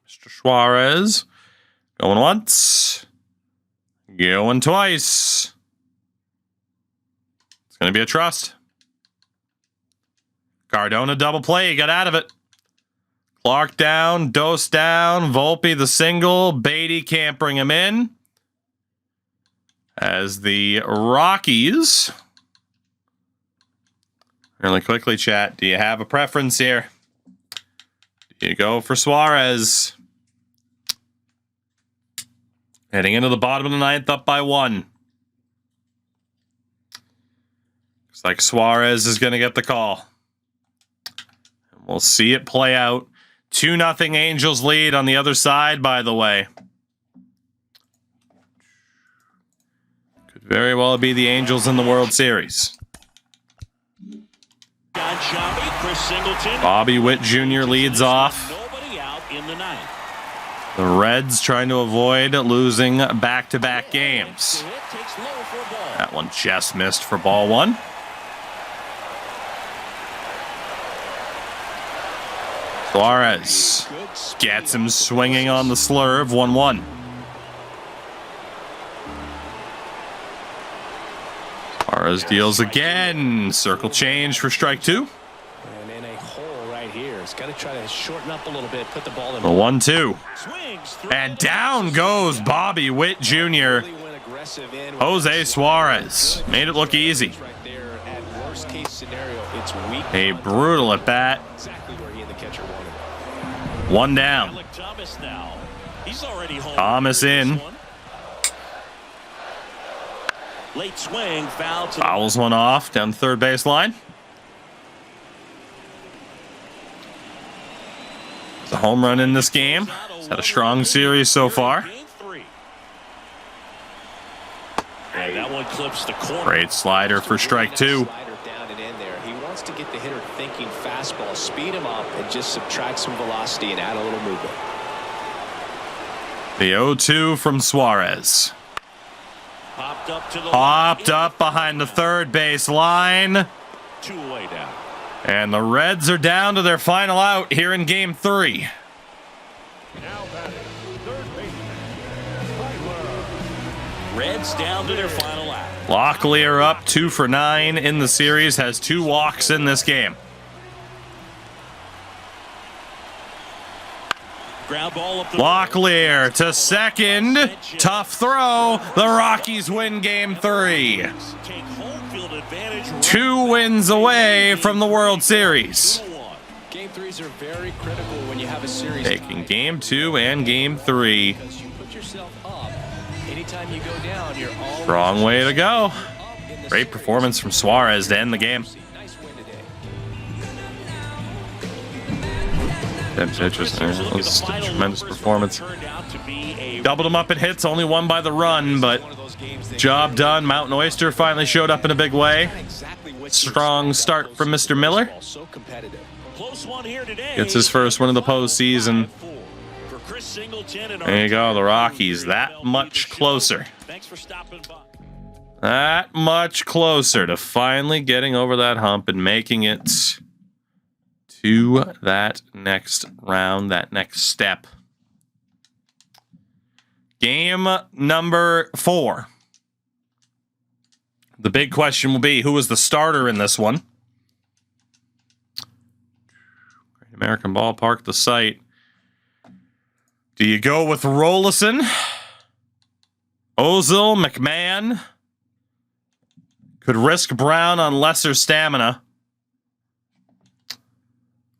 S1: Mr. Suarez. Going once. Going twice. It's going to be a trust. Cardona double play. Got out of it. Clark down. Dose down. Volpe the single. Beatty can't bring him in. As the Rockies... Really quickly, chat. Do you have a preference here? Do you go for Suarez? Heading into the bottom of the 9th, up by 1. Looks like Suarez is going to get the call. And we'll see it play out. 2-0 Angels lead on the other side, by the way. Could very well be the Angels in the World Series. Bobby Witt Jr. leads off. The Reds trying to avoid losing back-to-back games. That one just missed for ball 1. Suarez gets him swinging on the slurve. 1-1. Suarez deals again. Circle change for strike 2.
S3: And in a hole right here. He's got to try to shorten up a little bit, put the ball in.
S1: The 1-2. And down goes Bobby Witt Jr. Jose Suarez made it look easy. A brutal at bat. 1 down. Thomas in.
S2: Late swing, foul to
S1: fouls one off down the third base line. It's a home run in this game. It's had a strong series so far.
S2: And that one clips the corner.
S1: Great slider for strike 2.
S3: He wants to get the hitter thinking fastball, speed him up, and just subtract some velocity and add a little movement.
S1: The 0-2 from Suarez. Popped up behind the third base line.
S2: 2 away down.
S1: And the Reds are down to their final out here in game 3.
S2: Now batting, third baseman, Reds down to their final out.
S1: Locklear up 2 for 9 in the series, has 2 walks in this game.
S2: Ground ball up the
S1: Locklear to second. Tough throw. The Rockies win game 3.
S2: Take home field advantage.
S1: 2 wins away from the World Series.
S3: Game 3s are very critical when you have a series.
S1: Taking game 2 and game 3.
S3: Because you put yourself up. Anytime you go down, you're always
S1: Wrong way to go.
S3: up in the
S1: Great
S3: series.
S1: performance from Suarez to end the game.
S3: Nice win today.
S1: That's interesting. That was just a tremendous performance.
S2: Turned out to be a
S1: Doubled him up in hits, only won by the run, but job done. Mountain Oyster finally showed up in a big way.
S3: Exactly what you
S1: Strong
S3: expect.
S1: start from Mr. Miller.
S3: So competitive.
S2: close one here today.
S1: Gets his first win of the postseason.
S2: For Chris Singleton and
S1: There you go, the
S2: our
S1: Rockies
S2: here at
S1: that
S2: MLB
S1: much
S2: The Show.
S1: closer.
S2: Thanks for stopping by.
S1: That much closer to finally getting over that hump and making it to that next round, that next step. Game number 4. The big question will be, who is the starter in this one? Great American Ballpark, the site. Do you go with Rollison, Ozil, McMahon? Could risk Brown on lesser stamina.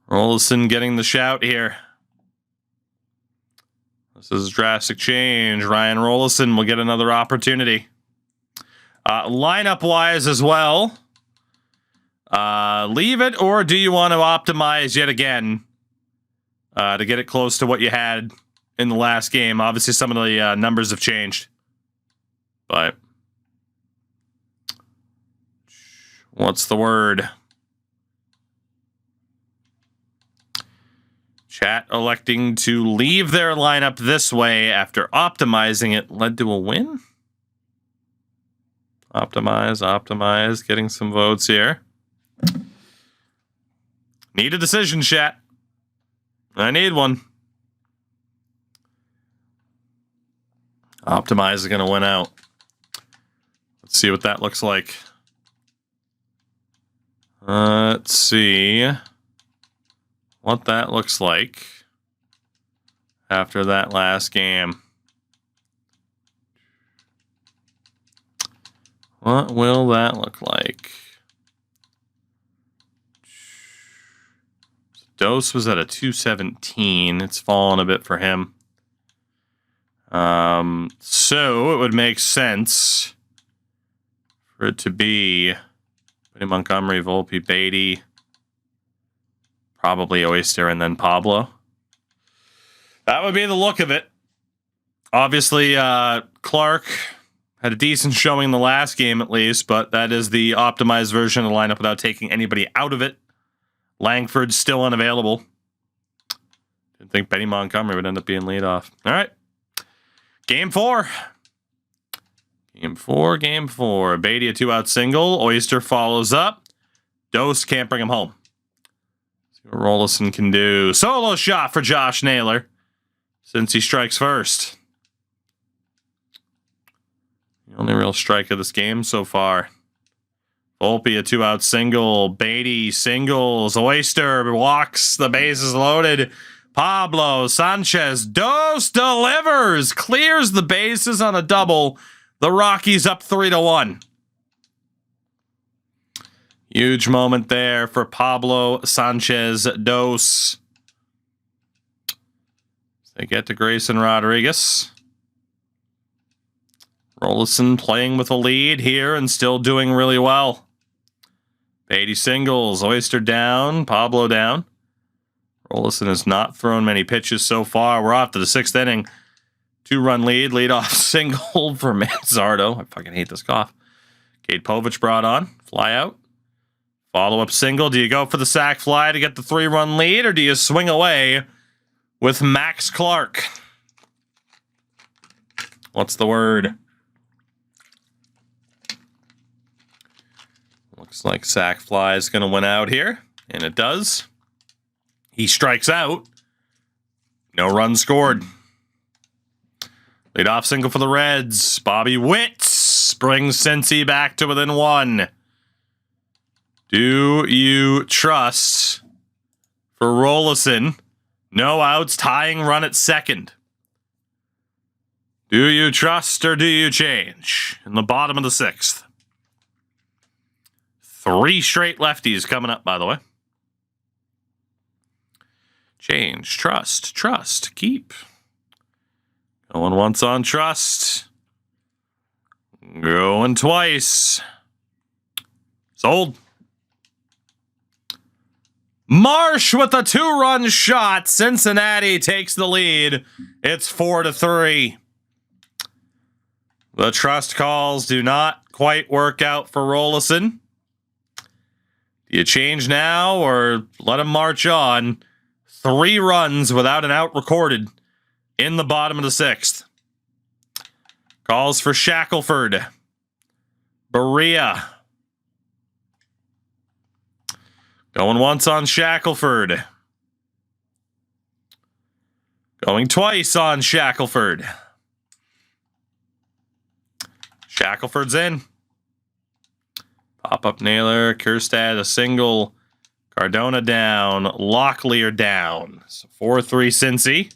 S1: Rollison getting the shout here. This is a drastic change. Ryan Rollison will get another opportunity. Lineup-wise as well. Leave it, or do you want to optimize yet again to get it close to what you had in the last game? Obviously, some of the numbers have changed. But what's the word? Chat electing to leave their lineup this way after optimizing it led to a win. Optimize, getting some votes here. Need a decision, chat. I need one. Optimize is going to win out. Let's see what that looks like. Let's see what that looks like after that last game. What will that look like? Dose was at a 217. It's fallen a bit for him. So it would make sense for it to be Montgomery, Volpe, Beatty, probably Oyster, and then Pablo. That would be the look of it. Obviously, Clark had a decent showing in the last game at least, but that is the optimized version of the lineup without taking anybody out of it. Langford's still unavailable. Didn't think Benny Montgomery would end up being leadoff. All right. Game 4. Game 4. Beatty a 2-out single. Oyster follows up. Dose can't bring him home. See what Rollison can do. Solo shot for Josh Naylor since he strikes first. The only real strike of this game so far. Volpe a 2-out single. Beatty singles. Oyster walks. The bases loaded. Pablo Sanchez. Dose delivers. Clears the bases on a double. The Rockies up 3-1. Huge moment there for Pablo Sanchez Dos. They get to Grayson Rodriguez. Rollison playing with a lead here and still doing really well. Beatty singles. Oyster down. Pablo down. Rollison has not thrown many pitches so far. We're off to the 6th inning. 2-run lead. Leadoff single for Manzardo. I fucking hate this cough. Cade Povich brought on. Fly out. Follow-up single. Do you go for the sac fly to get the 3-run lead, or do you swing away with Max Clark? What's the word? Looks like sac fly is going to win out here, and it does. He strikes out. No run scored. Leadoff single for the Reds. Bobby Witt brings Cincy back to within 1. Do you trust for Rollison No outs, tying run at second. Do you trust or do you change? In the bottom of the 6th. 3 straight lefties coming up, by the way. Change, trust, keep. Going once on trust. Going twice. Sold. Marsh with a 2-run shot. Cincinnati takes the lead. It's 4-3. The trust calls do not quite work out for Rolison. Do you change now or let him march on? 3 runs without an out recorded in the bottom of the 6th. Calls for Shackelford. Berea. Going once on Shackelford. Going twice on Shackelford. Shackelford's in. Pop-up nailer. Kjerstad a single. Cardona down. Locklear down. So 4-3 Cincy.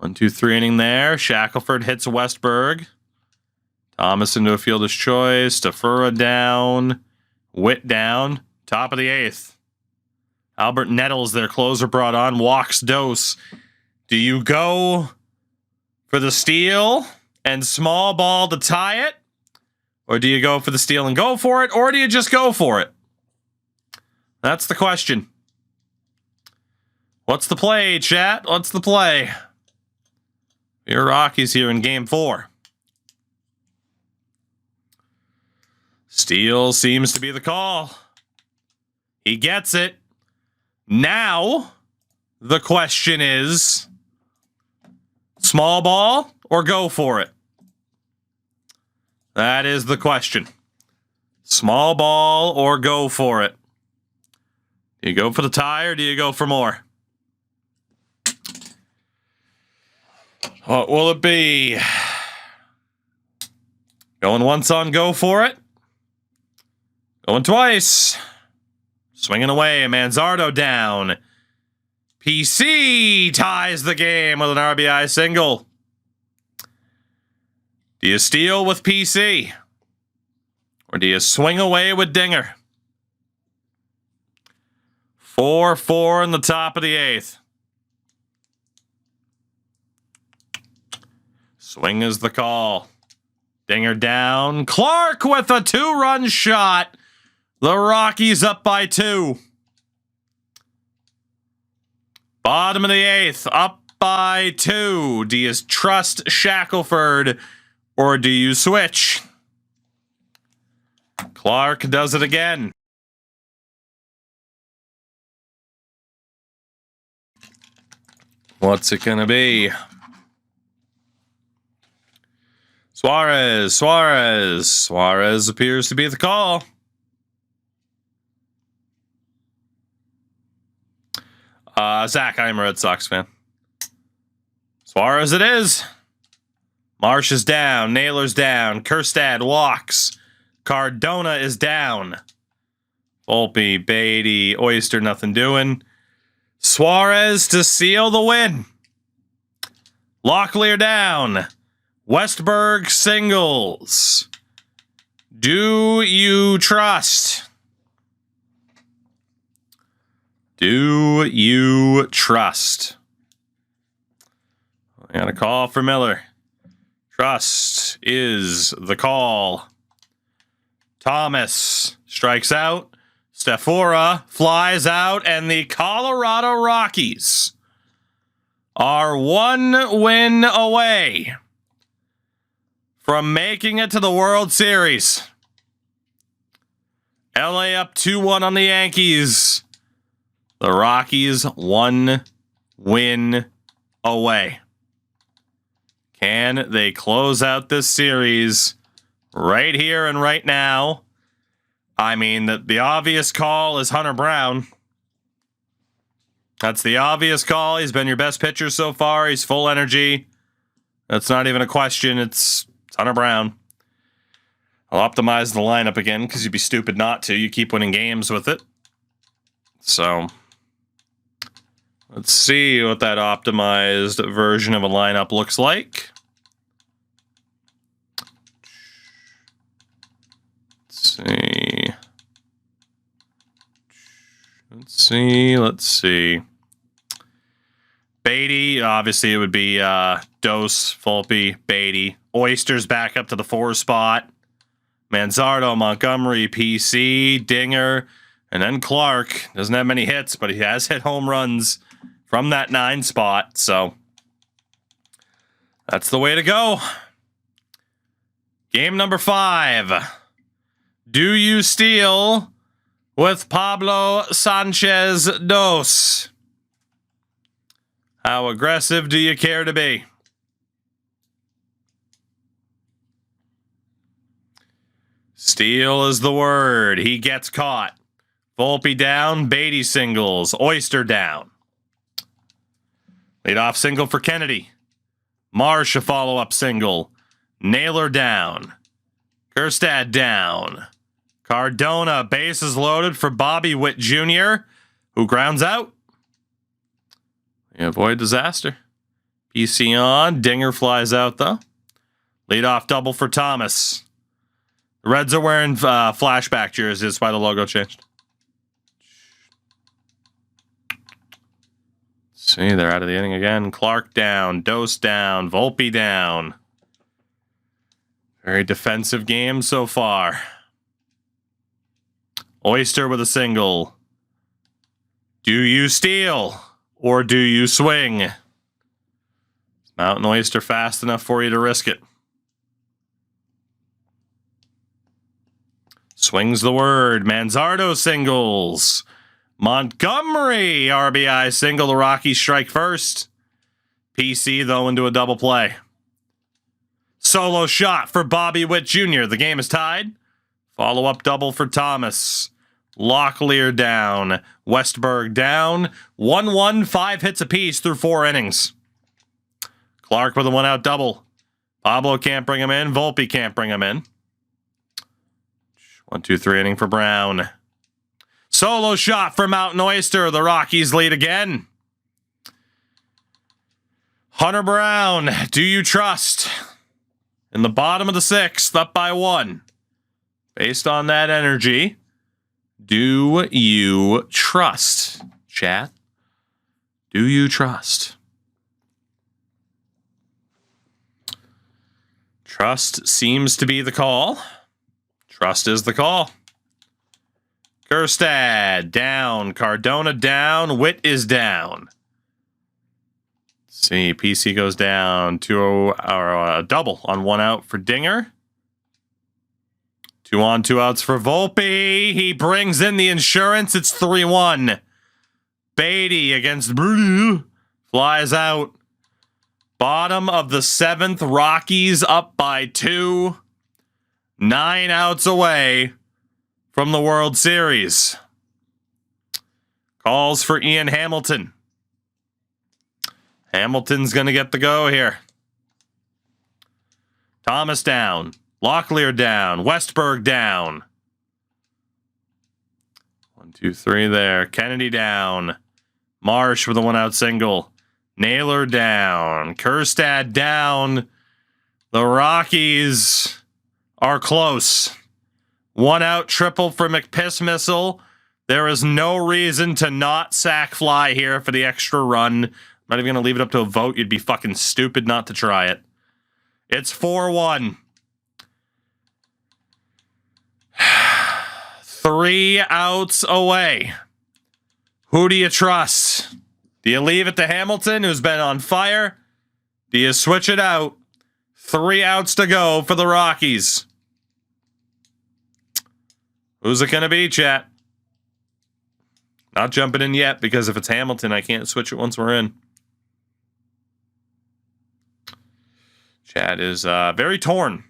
S1: 1-2-3 inning there. Shackelford hits Westberg. Thomas into a fielder's choice. Tafura down. Witt down. Top of the 8th. Albert Nettles, their closer, brought on. Walks Dose. Do you go for the steal and small ball to tie it? Or do you go for the steal and go for it? Or do you just go for it? That's the question. What's the play, chat? What's the play? Your Rockies here in Game 4. Steal seems to be the call. He gets it. Now, the question is, small ball or go for it? That is the question. Small ball or go for it? Do you go for the tie or do you go for more? What will it be? Going once on go for it. Going twice. Swinging away. Manzardo down. PC ties the game with an RBI single. Do you steal with PC? Or do you swing away with Dinger? 4-4 in the top of the 8th. Swing is the call. Dinger down. Clark with a 2-run shot. The Rockies up by 2. Bottom of the 8th, up by 2. Do you trust Shackelford or do you switch? Clark does it again. What's it gonna be? Suarez appears to be the call. Zach, I'm a Red Sox fan. Suarez it is. Marsh is down. Naylor's down. Kjerstad walks. Cardona is down. Volpe, Beatty, Oyster, nothing doing. Suarez to seal the win. Locklear down. Westberg singles. Do you trust? Do you trust? I got a call for Miller. Trust is the call. Thomas strikes out. Stefora flies out, and the Colorado Rockies are 1 win away from making it to the World Series. LA up 2-1 on the Yankees. The Rockies 1 win away. Can they close out this series right here and right now? I mean, the obvious call is Hunter Brown. That's the obvious call. He's been your best pitcher so far. He's full energy. That's not even a question. It's Hunter Brown. I'll optimize the lineup again because you'd be stupid not to. You keep winning games with it. So, Let's see what that optimized version of a lineup looks like. Let's see. Beatty, obviously it would be Dose, Volpe, Beatty. Oysters back up to the 4 spot. Manzardo, Montgomery, PC, Dinger, and then Clark. Doesn't have many hits, but he has hit home runs from that 9 spot, so that's the way to go. Game number 5. Do you steal with Pablo Sanchez Dos? How aggressive do you care to be? Steal is the word. He gets caught. Volpe down, Beatty singles, Oyster down. Leadoff single for Kennedy. Marsh a follow-up single. Naylor down. Gerstad down. Cardona, bases loaded for Bobby Witt Jr., who grounds out. You avoid disaster. PC on. Dinger flies out, though. Leadoff double for Thomas. The Reds are wearing flashback jerseys. That's why the logo changed. See, they're out of the inning again. Clark down. Dose down. Volpe down. Very defensive game so far. Oyster with a single. Do you steal or do you swing? Mountain Oyster fast enough for you to risk it. Swings the word. Manzardo singles. Montgomery RBI single. The Rockies strike first. PC, though, into a double play. Solo shot for Bobby Witt Jr. The game is tied. Follow-up double for Thomas. Locklear down. Westberg down. 1-1, 5 hits apiece through 4 innings. Clark with a 1-out double. Pablo can't bring him in. Volpe can't bring him in. 1-2-3 inning for Brown. Solo shot for Mountain Oyster. The Rockies lead again. Hunter Brown, do you trust? In the bottom of the 6th, up by 1. Based on that energy, do you trust? Chat, do you trust? Trust seems to be the call. Trust is the call. Gerstad down. Cardona down. Witt is down. Let's see, PC goes down to a double on 1 out for Dinger. 2 on, 2 outs for Volpe. He brings in the insurance. It's 3-1. Beatty against Brady flies out. Bottom of the 7th. Rockies up by 2. 9 outs away from the World Series. Calls for Ian Hamilton. Hamilton's going to get the go here. Thomas down. Locklear down. Westberg down. 1, 2, 3 there. Kennedy down. Marsh with a 1-out single. Naylor down. Gerstad down. The Rockies are close. 1-out triple for McPiss Missile. There is no reason to not sack fly here for the extra run. I'm not even going to leave it up to a vote. You'd be fucking stupid not to try it. It's 4-1. 3 outs away. Who do you trust? Do you leave it to Hamilton, who's been on fire? Do you switch it out? 3 outs to go for the Rockies. Who's it going to be, chat? Not jumping in yet, because if it's Hamilton, I can't switch it once we're in. Chat is very torn.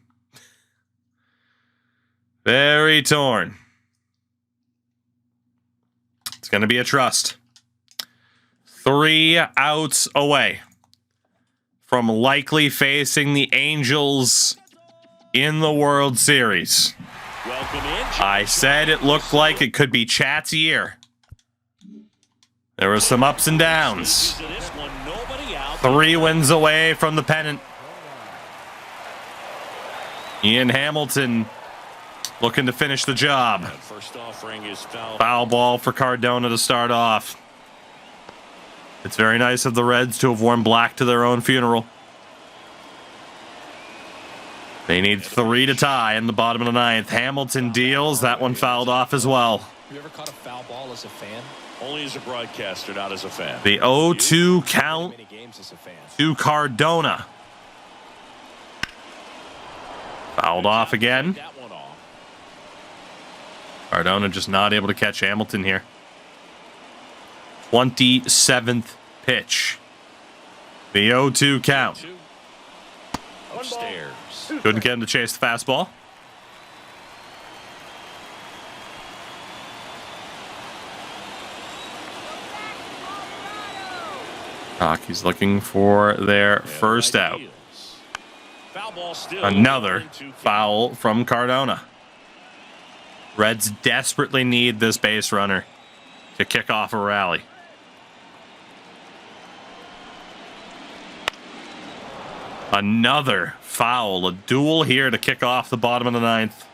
S1: Very torn. It's going to be a trust. 3 outs away from likely facing the Angels in the World Series.
S2: Welcome in.
S1: I said it looked like it could be Chat's year. There were some ups and downs. 3 wins away from the pennant. Ian Hamilton looking to finish the job.
S2: First offering is
S1: Foul ball for Cardona to start off. It's very nice of the Reds to have worn black to their own funeral. They need 3 to tie in the bottom of the 9th. Hamilton deals. That one fouled off as well.
S3: Have you ever caught a foul ball as a fan?
S2: Only as a broadcaster, not as a fan.
S1: The 0-2 count
S3: Many games as a fan.
S1: to Cardona. Fouled off again.
S2: That one off.
S1: Cardona just not able to catch Hamilton here. 27th pitch. The 0-2 count.
S2: Upstairs.
S1: Couldn't get him to chase the fastball. Rockies looking for their first out.
S2: Foul ball still.
S1: Another foul from Cardona. Reds desperately need this base runner to kick off a rally. Another foul, a duel here to kick off the bottom of the 9th.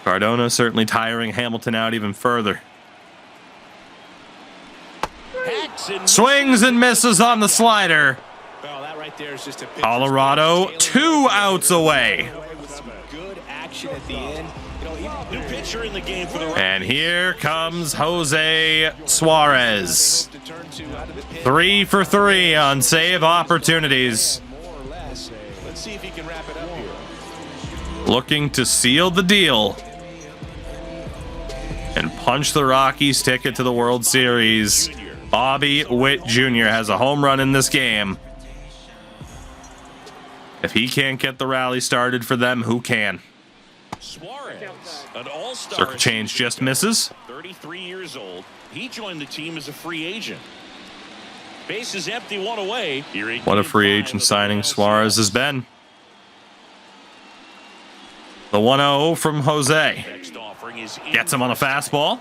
S1: Cardona certainly tiring Hamilton out even further. Swings and misses on the slider.
S3: Well, that right there is just a pitch.
S1: Colorado 2 outs away.
S3: With some good action at the end. You know, even
S2: New pitcher in the game for the Reds.
S1: And here comes Jose Suarez. 3 for 3 on save opportunities.
S3: more or less. Let's see if he can wrap it up here.
S1: Looking to seal the deal and punch the Rockies' ticket to the World Series. Bobby Witt Jr. has a home run in this game. If he can't get the rally started for them, who can?
S2: Suarez, an all-star.
S1: Circle change just misses.
S2: 33 years old. He joined the team as a free agent. Base is empty, 1 away.
S1: What a free agent signing Suarez has been. The 1-0 from Jose.
S2: Next offering is
S1: Gets him on a fastball.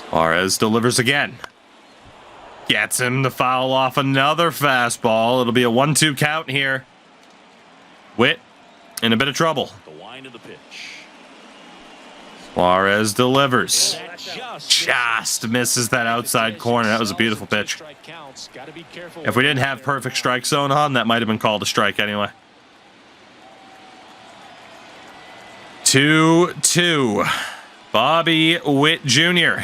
S1: Suarez delivers again. Gets him to foul off another fastball. It'll be a 1-2 count here. Witt in a bit of trouble.
S2: the line of the pitch.
S1: Suarez delivers.
S2: That
S1: Just misses that outside corner. That was a beautiful pitch.
S3: Strike counts. Gotta be careful.
S1: If we didn't have perfect strike zone on, that might have been called a strike anyway. 2-2. Bobby Witt Jr.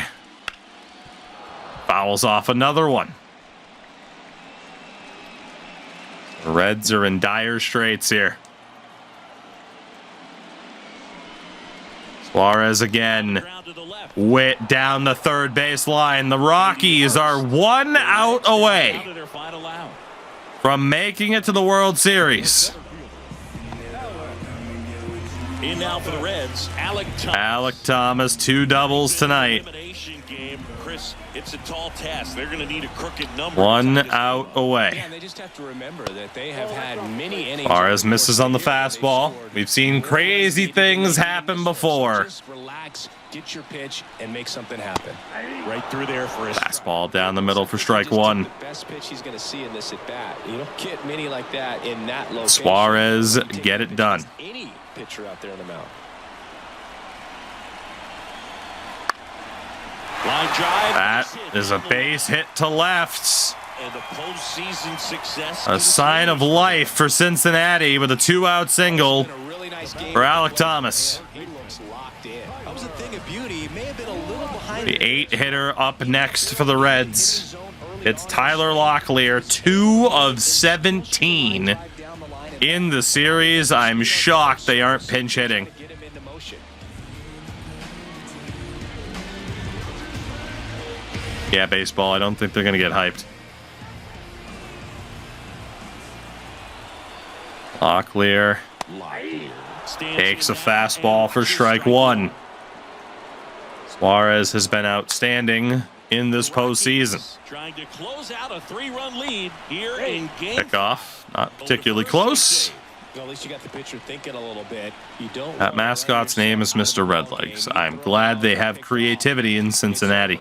S1: fouls off another one. The Reds are in dire straits here. Suarez again.
S2: Ground to the left.
S1: Witt down the third base line. The Rockies are 1 out away
S2: Out of their final out.
S1: from making it to the World Series.
S2: In now for the Reds, Alec Thomas.
S1: Alec Thomas, 2 doubles tonight.
S2: Elimination game, Chris. It's a tall task. They're going to need a crooked number.
S1: 1 out away.
S3: Yeah, they just have to remember that they have had many innings.
S1: Suarez misses on the fastball. We've seen crazy things happen before.
S3: Just relax, get your pitch, and make something happen.
S2: Right through there for a
S1: Fastball down the middle for strike
S3: Just
S1: 1.
S3: the best pitch he's going to see in this at bat. You don't get many like that in that location.
S1: Suarez get it done.
S3: Any pitcher out there in the mound.
S2: line drive.
S1: That is a base hit to left.
S2: And the postseason success.
S1: A sign of life for Cincinnati with a 2-out single
S3: Been a really nice game.
S1: for Alec Thomas.
S3: He looks locked in. That was a thing of beauty. He may have been a little behind.
S1: The 8-hitter up next for the Reds. It's Tyler Locklear, 2 of 17 in the series. I'm shocked they aren't pinch hitting.
S3: Get him into motion.
S1: Yeah, baseball, I don't think they're going to get hyped. Locklear takes a fastball for strike 1. Suarez has been outstanding in this postseason.
S2: Trying to close out a 3-run lead here in game.
S1: Pickoff, not particularly close.
S3: Well, at least you got the pitcher thinking a little bit. You don't.
S1: That mascot's name is Mr. Redlegs. I'm glad they have creativity in Cincinnati.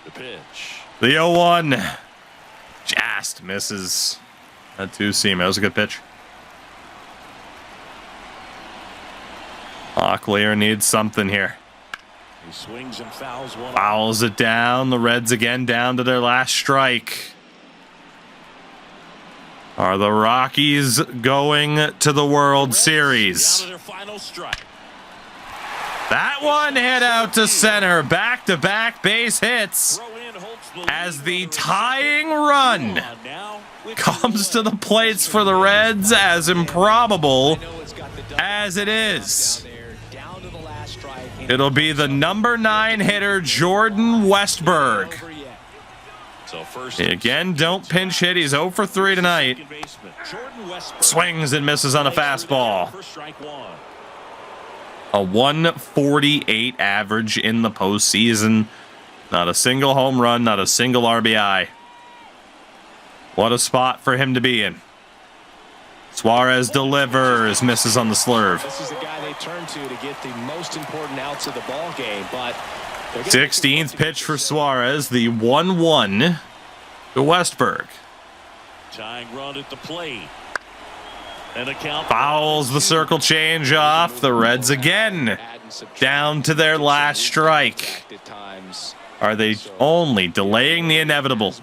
S2: The pitch.
S1: The 0-1 just misses. That two-seam. That was a good pitch. Locklear needs something here.
S2: He swings and fouls one.
S1: Fouls it down. The Reds again down to their last strike. Are the Rockies going to the World Series?
S2: Down to their final strike.
S1: That one hit out to center. Back-to-back base hits
S2: Throw in holds the lead.
S1: as the tying run comes to the plates for the Reds, as improbable as it is. It'll be the number 9 hitter, Jordan Westberg.
S2: So first
S1: Again, don't pinch hit. He's 0 for 3 tonight. Swings and misses on a fastball.
S2: For strike one.
S1: A 148 average in the postseason. Not a single home run, not a single RBI. What a spot for him to be in. Suarez delivers, misses on the slurve.
S3: This is the guy they turn to get the most important outs of the ball game, but
S1: 16th pitch for Suarez, the 1-1 to Westberg.
S2: Tying run at the plate. And a count.
S1: Fouls the circle change off. The Reds again down to their last strike. Are they only delaying the inevitable?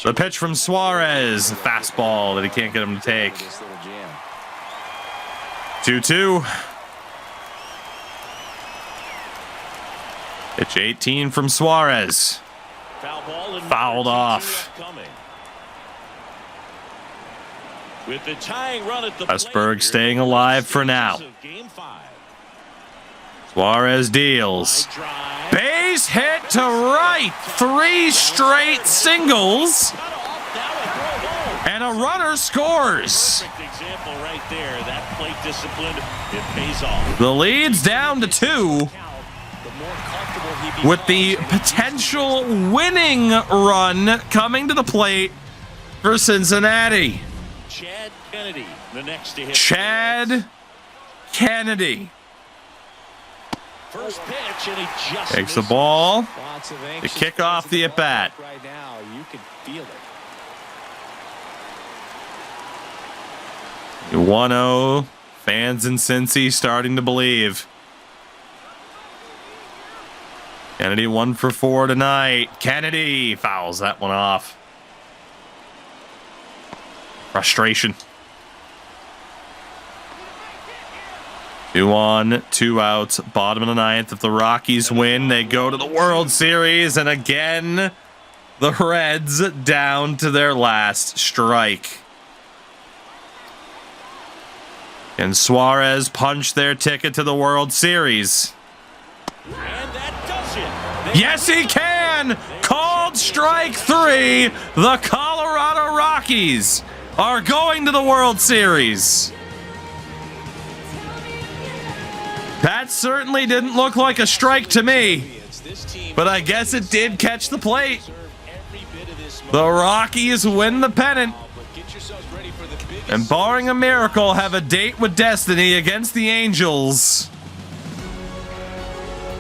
S1: The pitch from Suarez, fastball that he can't get him to take. 2-2. Pitch 18 from Suarez. Fouled off.
S2: With the tying run at the
S1: Westberg staying alive for now. Suarez deals. Base hit to right. 3 straight singles. And a runner scores.
S2: Perfect example right there. That plate discipline, it pays off.
S1: The lead's down to 2. With the potential winning run coming to the plate for Cincinnati.
S2: Chad Kennedy, the next to hit.
S1: Chad Kennedy
S2: First pitch, and he just
S1: takes the
S2: misses.
S1: ball to kick off the at-bat.
S3: Right now, you can feel it.
S1: 1-0. Fans in Cincy starting to believe. Kennedy 1 for 4 tonight. Kennedy fouls that one off. Frustration. 2 on, 2 outs, bottom of the 9th. If the Rockies win, they go to the World Series. And again, the Reds down to their last strike. Can Suarez punch their ticket to the World Series?
S2: And that does it.
S1: Yes, he can! Called strike 3. The Colorado Rockies are going to the World Series. That certainly didn't look like a strike to me, but I guess it did catch the plate. The Rockies win the pennant, and barring a miracle, have a date with destiny against the Angels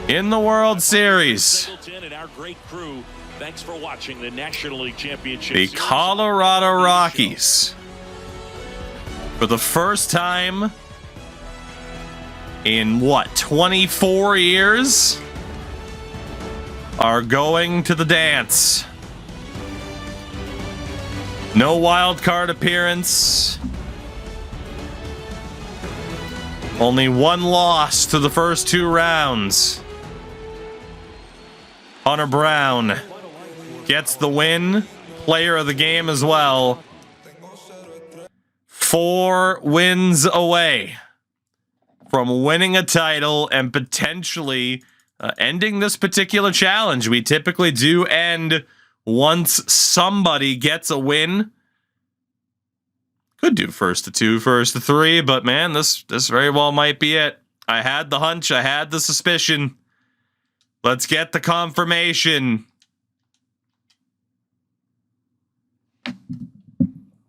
S1: in the World Series.
S2: And our great crew, thanks for watching the National League Championship
S1: The
S2: Series.
S1: Colorado Rockies, for the first time in 24 years, are going to the dance. No wild card appearance. Only 1 loss to the first 2 rounds. Hunter Brown gets the win, player of the game as well. 4 wins away from winning a title and potentially ending this particular challenge. We typically do end once somebody gets a win. Could do first to 2, first to 3, but man, this very well might be it. I had the hunch, I had the suspicion. Let's get the confirmation.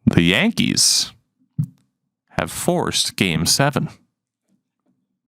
S1: The Yankees have forced Game 7.